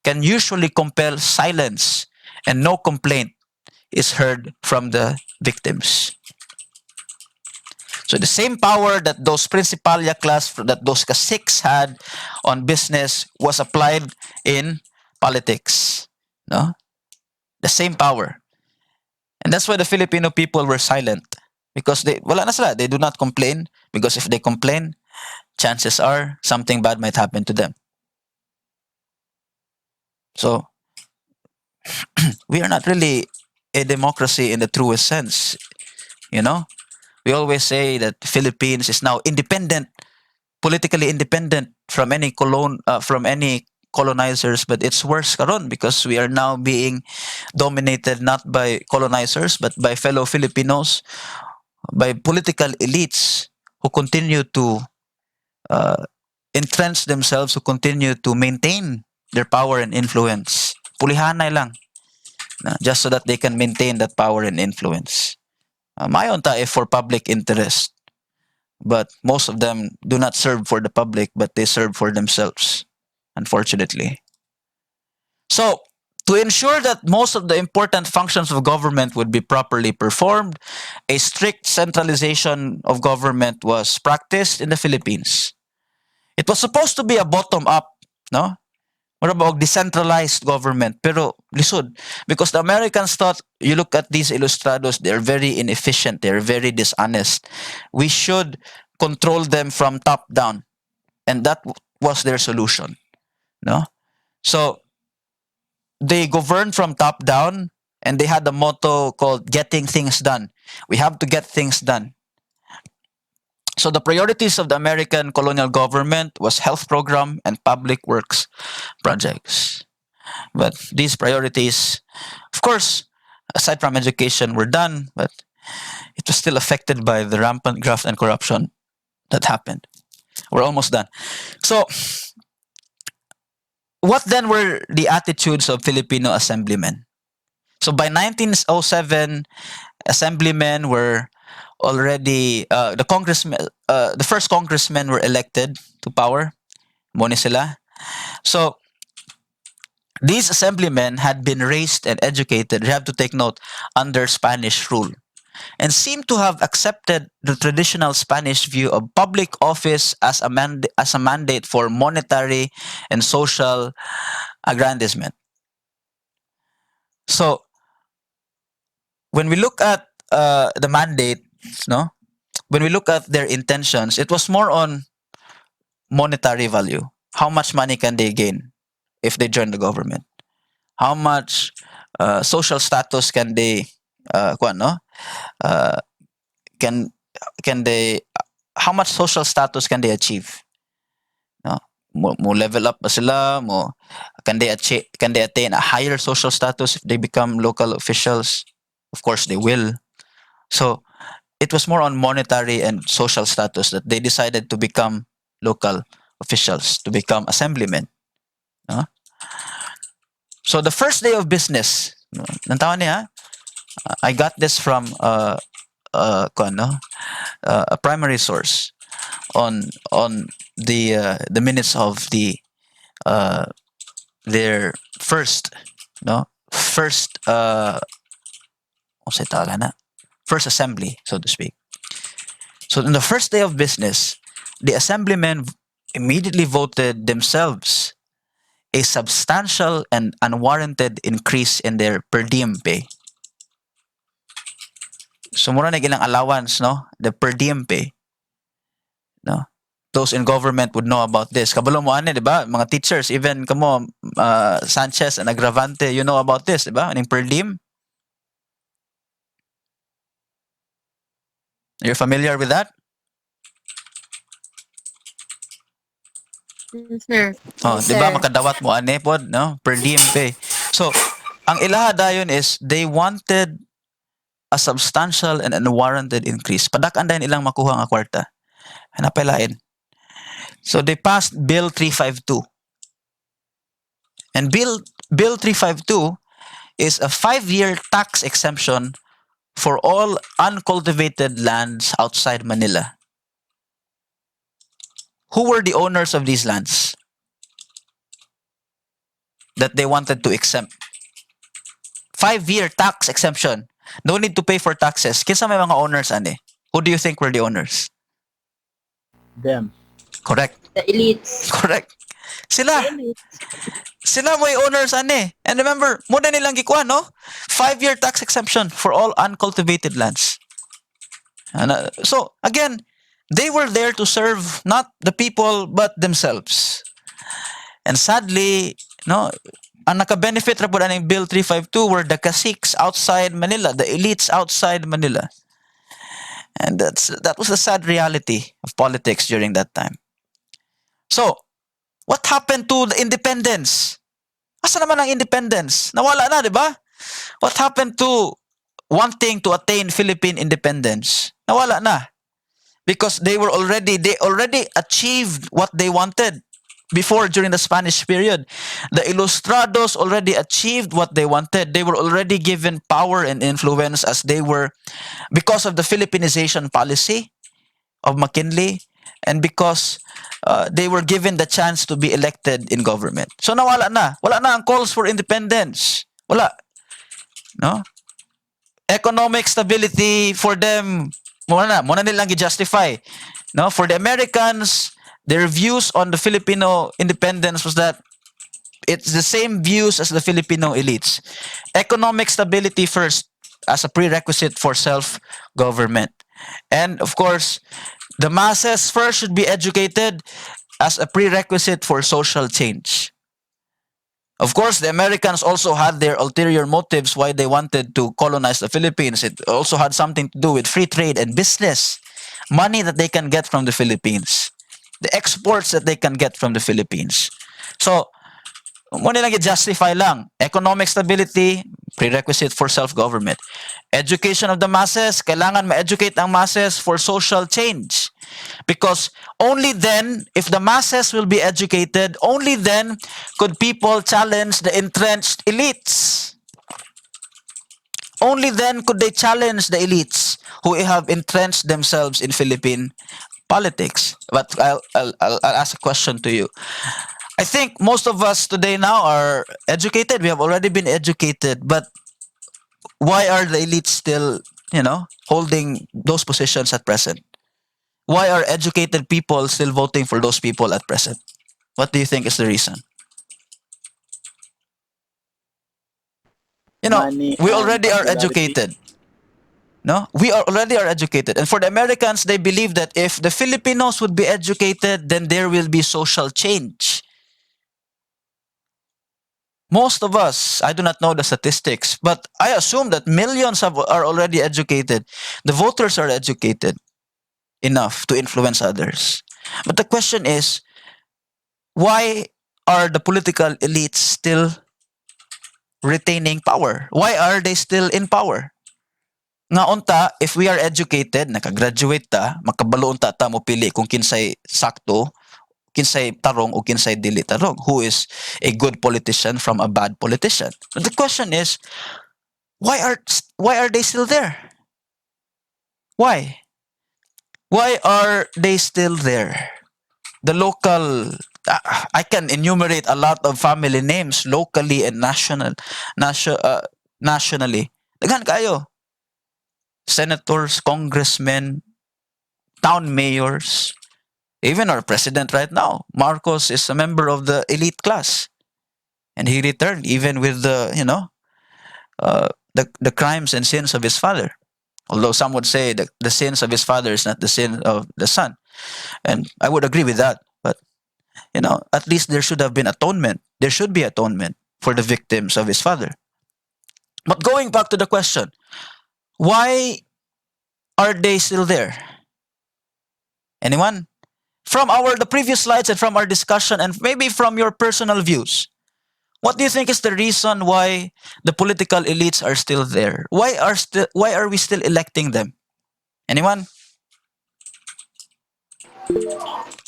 can usually compel silence and no complaint is heard from the victims. So the same power that those Principalia class, that those caciques had on business was applied in politics. No? The same power. And that's why the Filipino people were silent. Because wala na sila, they do not complain. Because if they complain, chances are something bad might happen to them. So we are not really a democracy in the truest sense. You know, we always say that Philippines is now independent, politically independent from any colonizers, but it's worse karon because we are now being dominated not by colonizers but by fellow Filipinos, by political elites who continue to uh, entrench themselves, who continue to maintain their power and influence. Pulihanay lang, just so that they can maintain that power and influence. Mayon ta for public interest, but most of them do not serve for the public, but they serve for themselves, unfortunately. So, to ensure that most of the important functions of government would be properly performed, a strict centralization of government was practiced in the Philippines. It was supposed to be a bottom-up, no? What about decentralized government? Pero lisod. Because the Americans thought, you look at these Ilustrados, they're very inefficient, they're very dishonest. We should control them from top down. And that was their solution. No? So they governed from top down, and they had a motto called getting things done. We have to get things done. So the priorities of the American colonial government was health program and public works projects. But these priorities, of course, aside from education, were done, but it was still affected by the rampant graft and corruption that happened. We're almost done. So, what then were the attitudes of Filipino assemblymen? So by 1907, assemblymen were already the first congressmen were elected to power. Muna sila. So these assemblymen had been raised and educated, you have to take note, under Spanish rule, and seem to have accepted the traditional Spanish view of public office as a mandate for monetary and social aggrandizement. So when we look at the mandate, no, when we look at their intentions, it was more on monetary value. How much money can they gain if they join the government? How much social status can they no? Uh, can they how much social status can they achieve? No? Mo level up ba sila? Can they attain a higher social status if they become local officials? Of course they will. So it was more on monetary and social status that they decided to become local officials, to become assemblymen. No? So the first day of business, nantawan niya, I got this from a primary source on the minutes of their first no first first assembly, so to speak. So on the first day of business, the assemblymen immediately voted themselves a substantial and unwarranted increase in their per diem pay. So mura na ilang allowance, no? The per diem pay. No? Those in government would know about this. Kabalo mo ani, di ba? Mga teachers, even kamo, Sanchez and Agravante, you know about this, di ba? Aning per diem. You're familiar with that? Yes, sir. Oh, Yes, 'di ba sir. makadawat mo ani pod, no? Per diem pay. So, ang ilaha dayon is they wanted a substantial and unwarranted increase. Padak-an dayon ilang makuha nga kwarta. Hanapay. So they passed Bill 352. And Bill 352 is a 5-year tax exemption for all uncultivated lands outside Manila. Who were the owners of these lands? that they wanted to exempt. 5-year tax exemption. No need to pay for taxes. Kinsa may mga owners ani? Who do you think were the owners? Them. Correct. The elites. Correct. Sila. Sila mo yung owners ani. And remember, muna nilang gikuha, no? 5-year tax exemption for all uncultivated lands. So, again, they were there to serve not the people but themselves. And sadly, no, ang naka-benefit ra po ng Bill 352 were the caciques outside Manila, the elites outside Manila. And that was the sad reality of politics during that time. So, what happened to the independence? Asa naman ang independence? Nawala na, di ba? What happened to wanting to attain Philippine independence? Nawala na. Because they already achieved what they wanted before during the Spanish period. The Ilustrados already achieved what they wanted. They were already given power and influence as they were because of the Philippinization policy of McKinley and because they were given the chance to be elected in government. So nawala na. Wala na ang calls for independence. Wala. No? Economic stability for them, muna nilang i-justify. No? For the Americans, their views on the Filipino independence was that it's the same views as the Filipino elites. Economic stability first as a prerequisite for self-government. And of course, the masses first should be educated as a prerequisite for social change. Of course, the Americans also had their ulterior motives why they wanted to colonize the Philippines. It also had something to do with free trade and business, money that they can get from the Philippines, the exports that they can get from the Philippines. So, muna lang i-justify lang. Economic stability, prerequisite for self-government. Education of the masses, kailangan ma-educate ang masses for social change. Because only then, if the masses will be educated, only then could people challenge the entrenched elites. Only then could they challenge the elites who have entrenched themselves in Philippine politics. But I'll ask a question to you. I think most of us today now are educated. We have already been educated. But why are the elites still, holding those positions at present? Why are educated people still voting for those people at present? What do you think is the reason? Money We and already are popularity. educated. No? We already are educated. And for the Americans, they believe that if the Filipinos would be educated, then there will be social change. Most of us, I do not know the statistics, but I assume that millions are already educated. The voters are educated enough to influence others. But the question is, why are the political elites still retaining power? Why are they still in power? Nga unta, if we are educated, nakagraduate ta, makabalo unta ta mo pili kung kinsay sakto, kinsay tarong o kinsay dili tarong, who is a good politician from a bad politician. But the question is, why are they still there? Why? Why are they still there? The local, I can enumerate a lot of family names locally and nationally. Daghan kayo. Senators, congressmen, town mayors, even our president right now. Marcos is a member of the elite class. And he returned even with the crimes and sins of his father. Although some would say that the sins of his father is not the sin of the son. And I would agree with that. But, at least there should have been atonement. There should be atonement for the victims of his father. But going back to the question, why are they still there? Anyone? From the previous slides and from our discussion and maybe from your personal views, what do you think is the reason why the political elites are still there? Why are we still electing them? Anyone?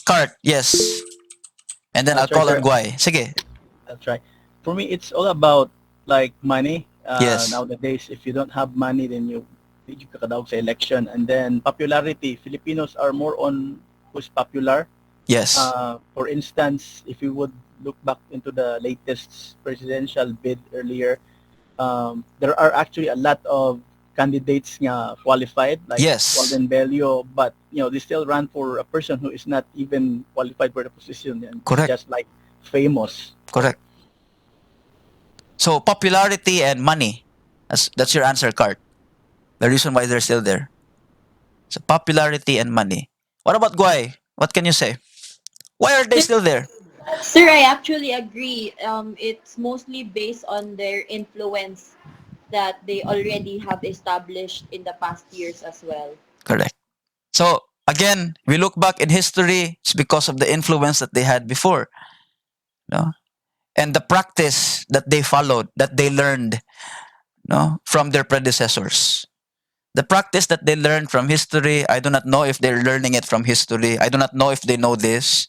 Cart, yes. And then I'll That's right, call on sir. Guay. Sige. That's right. For me, it's all about like money. Yes. Nowadays, if you don't have money, then you kakadaog sa election. And then popularity. Filipinos are more on who's popular. Yes. For instance, if you would look back into the latest presidential bid earlier, there are actually a lot of candidates nga qualified, like Yes, Walden Bello, but they still run for a person who is not even qualified for the position, and it's correct, just like famous. correct. So popularity and money. That's your answer, Cart. The reason why they're still there. So popularity and money. What about Guay? What can you say? Why are they still there? Sir, I actually agree. It's mostly based on their influence that they already have established in the past years as well. Correct. So again, we look back in history, it's because of the influence that they had before, no? And the practice that they followed, that they learned, no, from their predecessors. The practice that they learned from history, I do not know if they're learning it from history. I do not know if they know this,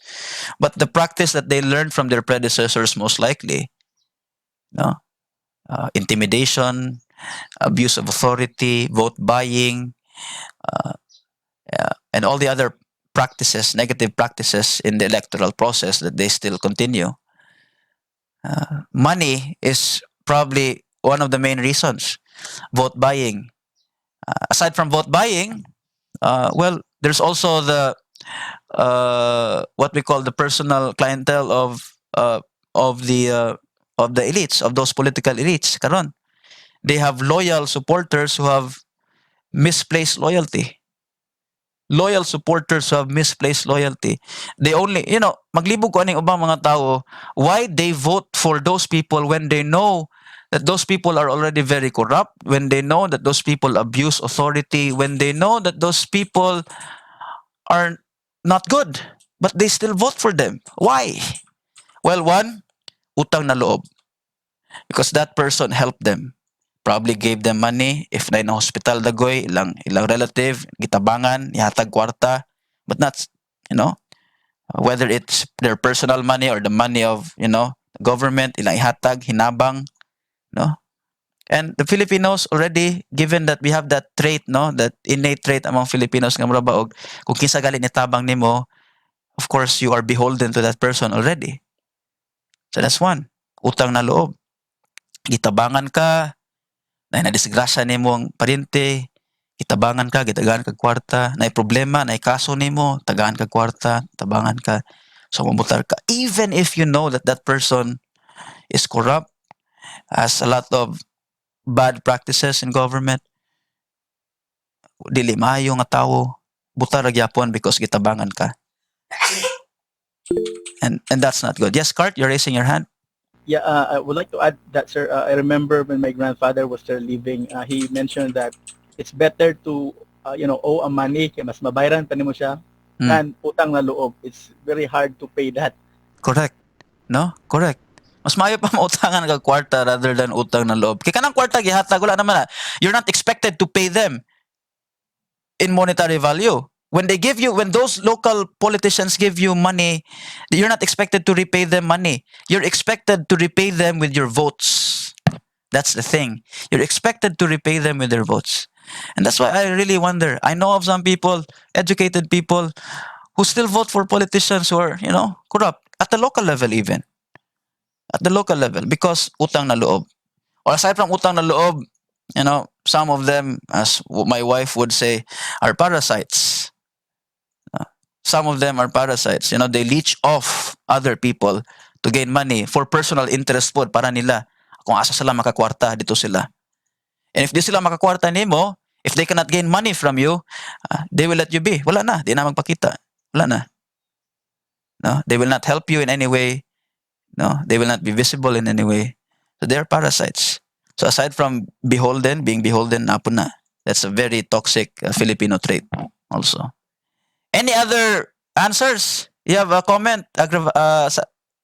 but the practice that they learned from their predecessors, most likely, no, intimidation, abuse of authority, vote buying, uh, and all the other practices, negative practices in the electoral process that they still continue. Money is probably one of the main reasons. Vote buying. Aside from vote buying, well, there's also the what we call the personal clientele of the uh, of the elites, of those political elites. Karon, they have loyal supporters who have misplaced loyalty. Loyal supporters who have misplaced loyalty. They only, maglibog ko aning ubang mga tao, why they vote for those people when they know that those people are already very corrupt, when they know that those people abuse authority, when they know that those people are not good, but they still vote for them. Why? Well, one, utang na loob. Because that person helped them. Probably gave them money. If na in hospital dagoy, ilang relative, gitabangan, ihatag kwarta. But not, whether it's their personal money or the money of, government, ilang ihatag, hinabang, no? And the Filipinos already, given that we have that trait, no, that innate trait among Filipinos nga mura baog, kung kinsa gali ni tabang nimo, of course you are beholden to that person already. So that's one. Utang na loob. Gitabangan ka, na nadisgrasya nimong paryente, gitabangan ka, gitagaan kag kwarta, na problema, na kaso nimo, tagaan kag kwarta, tabangan ka. So mamutar ka. Even if you know that that person is corrupt, has a lot of bad practices in government, dili maayo nga tawo, butar ra gyapon because gitabangan ka. And that's not good. Yes, Cart, you're raising your hand. Yeah, I would like to add that, sir. I remember when my grandfather was still living, he mentioned that it's better to, owe a money kaya mas mabayaran pa nimo siya Hmm. than utang na loob. It's very hard to pay that. Correct. No? Correct. Mas maayo pa mautangan kag kwarta rather than utang na loob. Kay kanang kwarta gihatag wala naman na. You're not expected to pay them in monetary value. When those local politicians give you money, you're not expected to repay them money. You're expected to repay them with your votes. That's the thing. You're expected to repay them with their votes. And that's why I really wonder. I know of some people, educated people, who still vote for politicians who are, corrupt. At the local level even. At the local level. Because utang na loob. Or aside from utang na loob, some of them, as my wife would say, are parasites. Some of them are parasites. They leech off other people to gain money for personal interest po para nila. Kung asa sila makakwarta, dito sila. And if di sila makakwarta nimo, if they cannot gain money from you, they will let you be. Wala na, di na magpakita. Wala na. No, they will not help you in any way. No, they will not be visible in any way. So they are parasites. So aside from being beholden na po na. That's a very toxic Filipino trait also. Any other answers? You have a comment,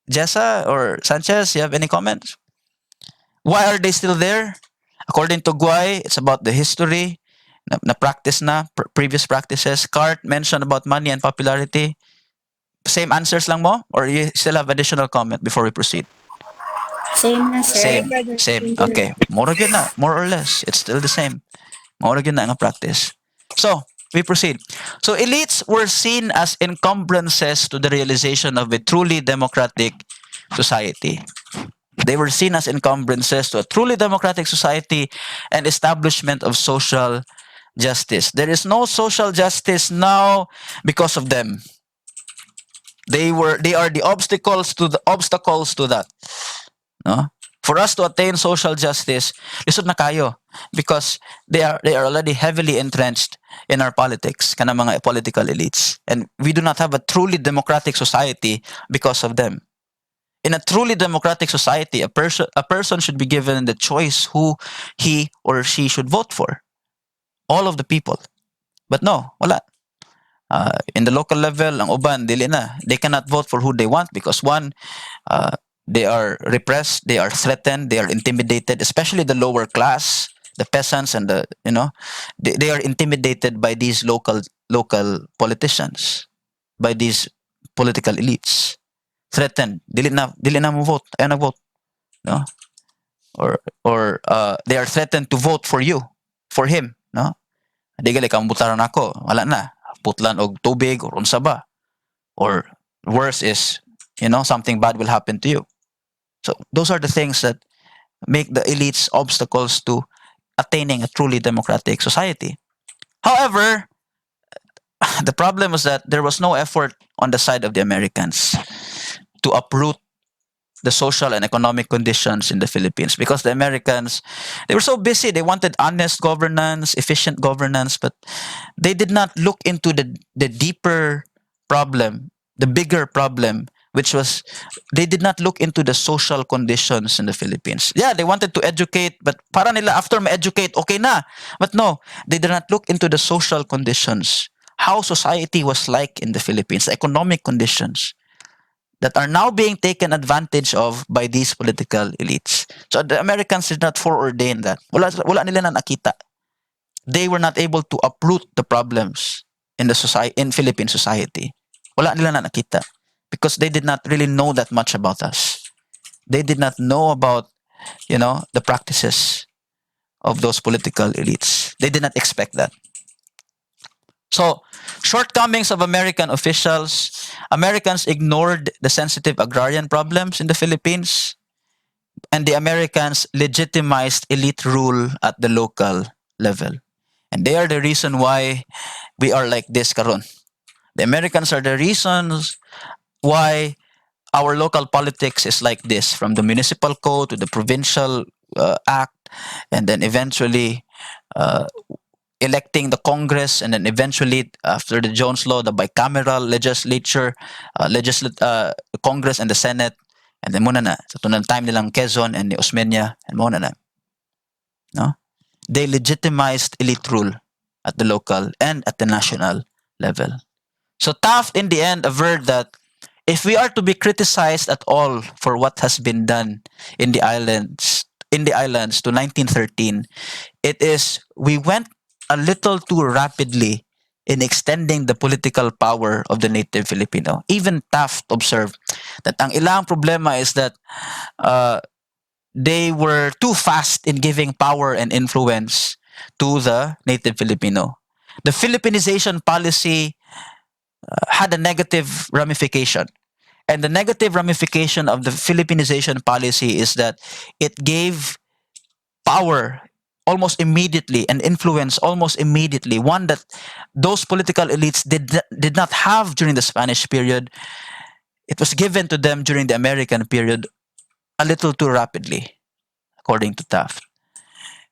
Jessa or Sanchez? You have any comments? Why are they still there? According to Guay, it's about the history na practice na, previous practices. Cart mentioned about money and popularity. Same answers lang mo? Or you still have additional comment before we proceed? Same na, sir. Same. Okay. More yun na. More or less. It's still the same. More yun na ang practice. So, we proceed. So, elites were seen as encumbrances to the realization of a truly democratic society. They were seen as encumbrances to a truly democratic society and establishment of social justice. There is no social justice now because of them. They are the obstacles to that. No? For us to attain social justice, lisod na kayo because they are already heavily entrenched in our politics, kana mga political elites. And we do not have a truly democratic society because of them. In a truly democratic society, a person should be given the choice who he or she should vote for. All of the people. But no, wala. In the local level, ang uban, dili na. They cannot vote for who they want because one, uh, they are repressed, they are threatened, they are intimidated, especially the lower class, the peasants and they are intimidated by these local politicians, by these political elites. Threatened, dili na mo vote, ayaw na vote, no? Or they are threatened to vote for you, for him, no? Di gali kang butaran ako, wala na. Putlan og tubig or unsa ba? Or worse is, something bad will happen to you. So those are the things that make the elites obstacles to attaining a truly democratic society. However, the problem was that there was no effort on the side of the Americans to uproot the social and economic conditions in the Philippines because the Americans, they were so busy. They wanted honest governance, efficient governance, but they did not look into the deeper problem, the bigger problem, which was they did not look into the social conditions in the Philippines. Yeah, they wanted to educate, but para nila after ma-educate, okay na. But no, they did not look into the social conditions, how society was like in the Philippines, economic conditions that are now being taken advantage of by these political elites. So the Americans did not foreordain that. Wala nila na nakita. They were not able to uproot the problems in the society, in Philippine society. Wala nila na nakita because they did not really know that much about us. They did not know about, the practices of those political elites. They did not expect that. So, shortcomings of American officials. Americans ignored the sensitive agrarian problems in the Philippines, and the Americans legitimized elite rule at the local level. And they are the reason why we are like this karon. The Americans are the reasons why our local politics is like this, from the municipal code to the provincial act, and then eventually uh, electing the Congress, and then eventually after the Jones Law, the bicameral legislature, Congress and the Senate, and then muna na sa tunang time nilang Quezon and the Osmeña, and muna na, no? They legitimized elite rule at the local and at the national level. So Taft, in the end, averred that if we are to be criticized at all for what has been done in the islands to 1913, it is we went a little too rapidly in extending the political power of the native Filipino. Even Taft observed that ang ilang problema is that they were too fast in giving power and influence to the native Filipino. The Philippinization policy had a negative ramification. And the negative ramification of the Philippinization policy is that it gave power almost immediately and influence almost immediately, one that those political elites did not have during the Spanish period. It was given to them during the American period a little too rapidly, according to Taft.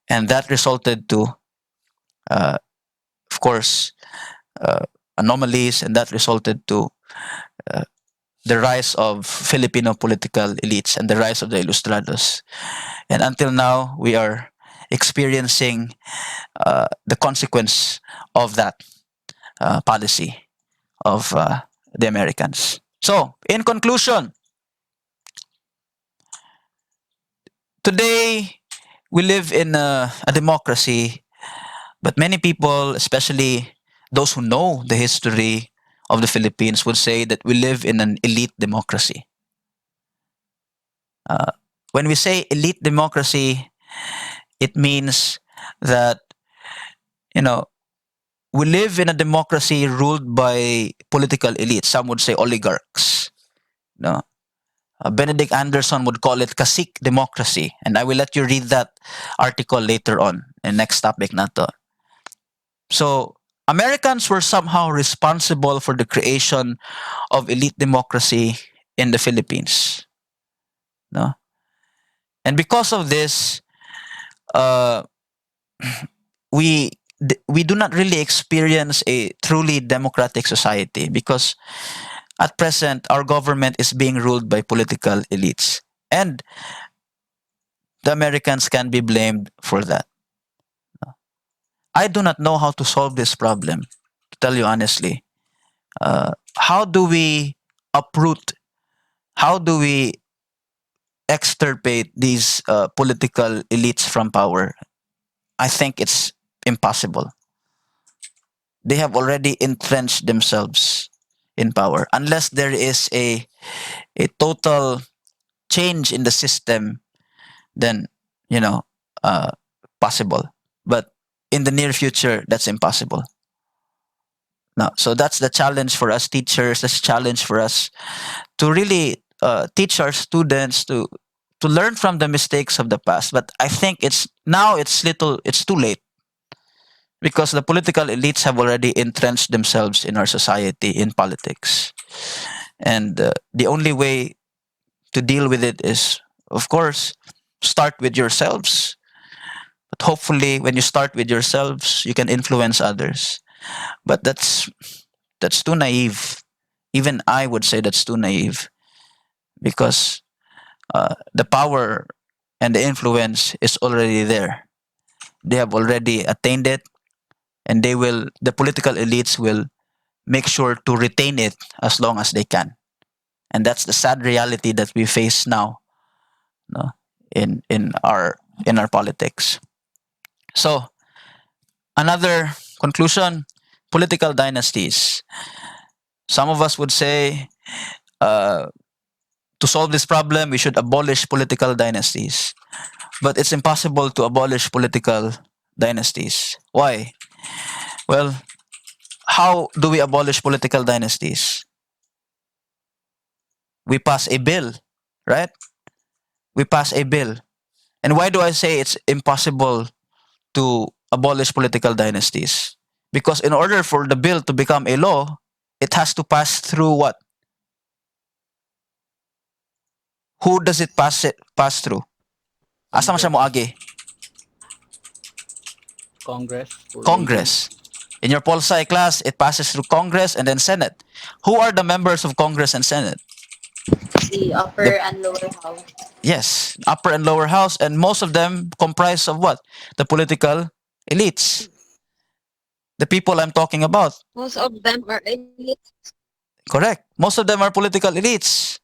And that resulted to, of course, anomalies, and that resulted to the rise of Filipino political elites and the rise of the Ilustrados. And until now, we are experiencing the consequence of that policy of the Americans. So, in conclusion, today we live in a democracy, but many people, especially those who know the history of the Philippines, would say that we live in an elite democracy. When we say elite democracy, it means that, we live in a democracy ruled by political elites. Some would say oligarchs. No, Benedict Anderson would call it kasik democracy. And I will let you read that article later on in next topic na to. So Americans were somehow responsible for the creation of elite democracy in the Philippines. No? And because of this, uh, we do not really experience a truly democratic society because at present our government is being ruled by political elites, and the Americans can be blamed for that. I do not know how to solve this problem, to tell you honestly. How do we uproot, how do we extirpate these political elites from power? I think it's impossible. They have already entrenched themselves in power. Unless there is a total change in the system, then, you know, uh, possible. But in the near future, that's impossible. No, so that's the challenge for us teachers. That's a challenge for us to really teach our students to learn from the mistakes of the past. But I think it's too late because the political elites have already entrenched themselves in our society in politics, and the only way to deal with it is, of course, start with yourselves. But hopefully, when you start with yourselves, you can influence others. But that's too naive. Even I would say that's too naive because the power and the influence is already there. They have already attained it, and the political elites will make sure to retain it as long as they can. And that's the sad reality that we face now, no, in our politics. So another conclusion: political dynasties. Some of us would say, uh, to solve this problem, we should abolish political dynasties. But it's impossible to abolish political dynasties. Why? Well, how do we abolish political dynasties? We pass a bill, right? We pass a bill. And why do I say it's impossible to abolish political dynasties? Because in order for the bill to become a law, it has to pass through what? Who does it pass through? Asa man siya Congress. moagi? Congress for reading. Congress. In your pol sci class, it passes through Congress and then Senate. Who are the members of Congress and Senate? The The upper and lower house. Yes, upper and lower house, and most of them comprise of what? The political elites. The people I'm talking about. Most of them are elites. Correct. Most of them are political elites.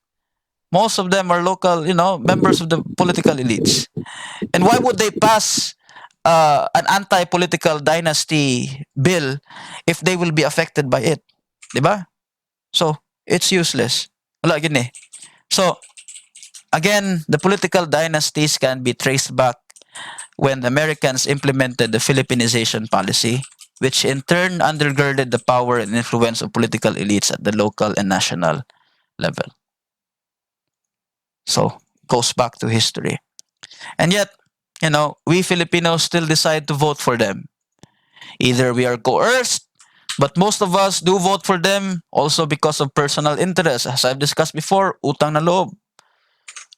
Most of them are local, members of the political elites. And why would they pass an anti-political dynasty bill if they will be affected by it? Diba? So, it's useless. Wala gini. So, again, the political dynasties can be traced back when the Americans implemented the Philippinization policy, which in turn undergirded the power and influence of political elites at the local and national level. So, goes back to history. And yet, we Filipinos still decide to vote for them. Either we are coerced, but most of us do vote for them also because of personal interest. As I've discussed before, utang na loob.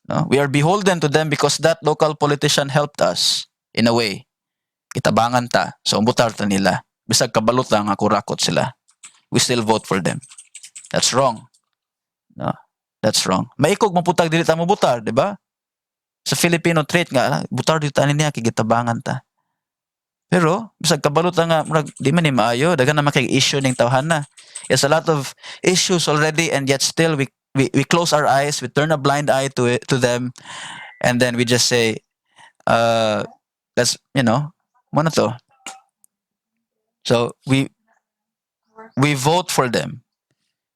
No? We are beholden to them because that local politician helped us in a way. Itabangan ta. So, butar ta nila. Bisag kabalot lang nga kurakot sila. We still vote for them. That's wrong. No? That's wrong. Maikog maputag dili ta mo butar, di ba? Sa Filipino trait nga, butar dito niya kigitabangan ta. Pero, bisag kabalot lang nga, murag, di man ni maayo, dagan na makig-issue ning tawhana. There's a lot of issues already, and yet still we close our eyes, we turn a blind eye to them, and then we just say, that's, mo na to. So, we vote for them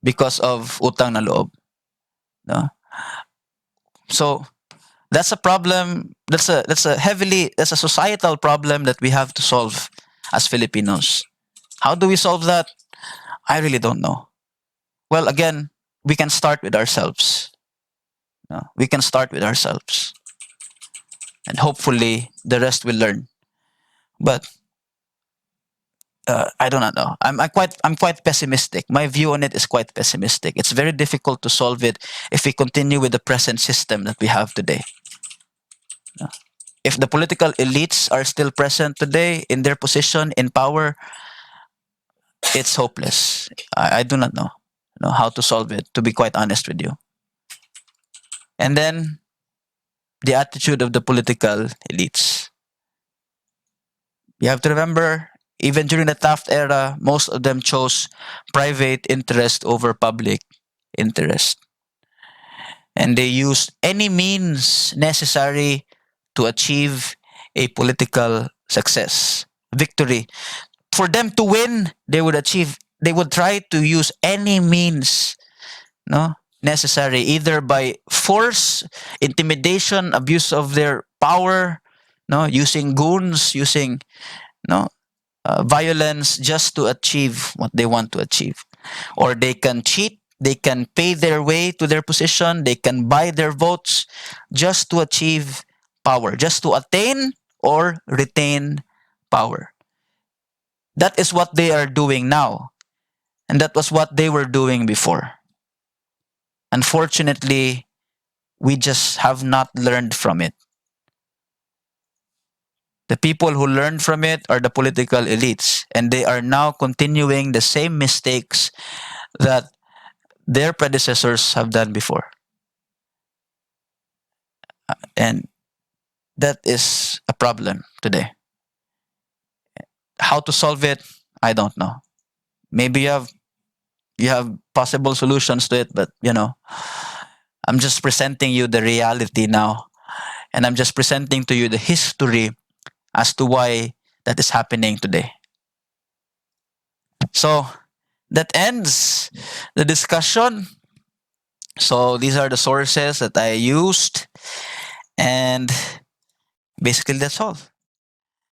because of utang na loob. No? So, that's a problem, that's a societal problem that we have to solve as Filipinos. How do we solve that? I really don't know. Well, again, we can start with ourselves. We can start with ourselves, and hopefully the rest will learn. But I do not know. I'm quite pessimistic. My view on it is quite pessimistic. It's very difficult to solve it if we continue with the present system that we have today. If the political elites are still present today in their position in power, it's hopeless. I do not know how to solve it, to be quite honest with you. And then the attitude of the political elites. You have to remember, even during the Taft era, most of them chose private interest over public interest. And they used any means necessary to achieve a political success, victory. For them to win, they would try to use any means, no, necessary, either by force, intimidation, abuse of their power, no, using goons, using, no, violence, just to achieve what they want to achieve. Or they can cheat, they can pay their way to their position, they can buy their votes just to achieve power, just to attain or retain power. That is what they are doing now. And that was what they were doing before. Unfortunately, we just have not learned from it. The people who learned from it are the political elites, and they are now continuing the same mistakes that their predecessors have done before. And that is a problem today. How to solve it, I don't know. Maybe you have possible solutions to it, but I'm just presenting you the reality now, and I'm just presenting to you the history as to why that is happening today. So that ends the discussion. So these are the sources that I used, and basically that's all.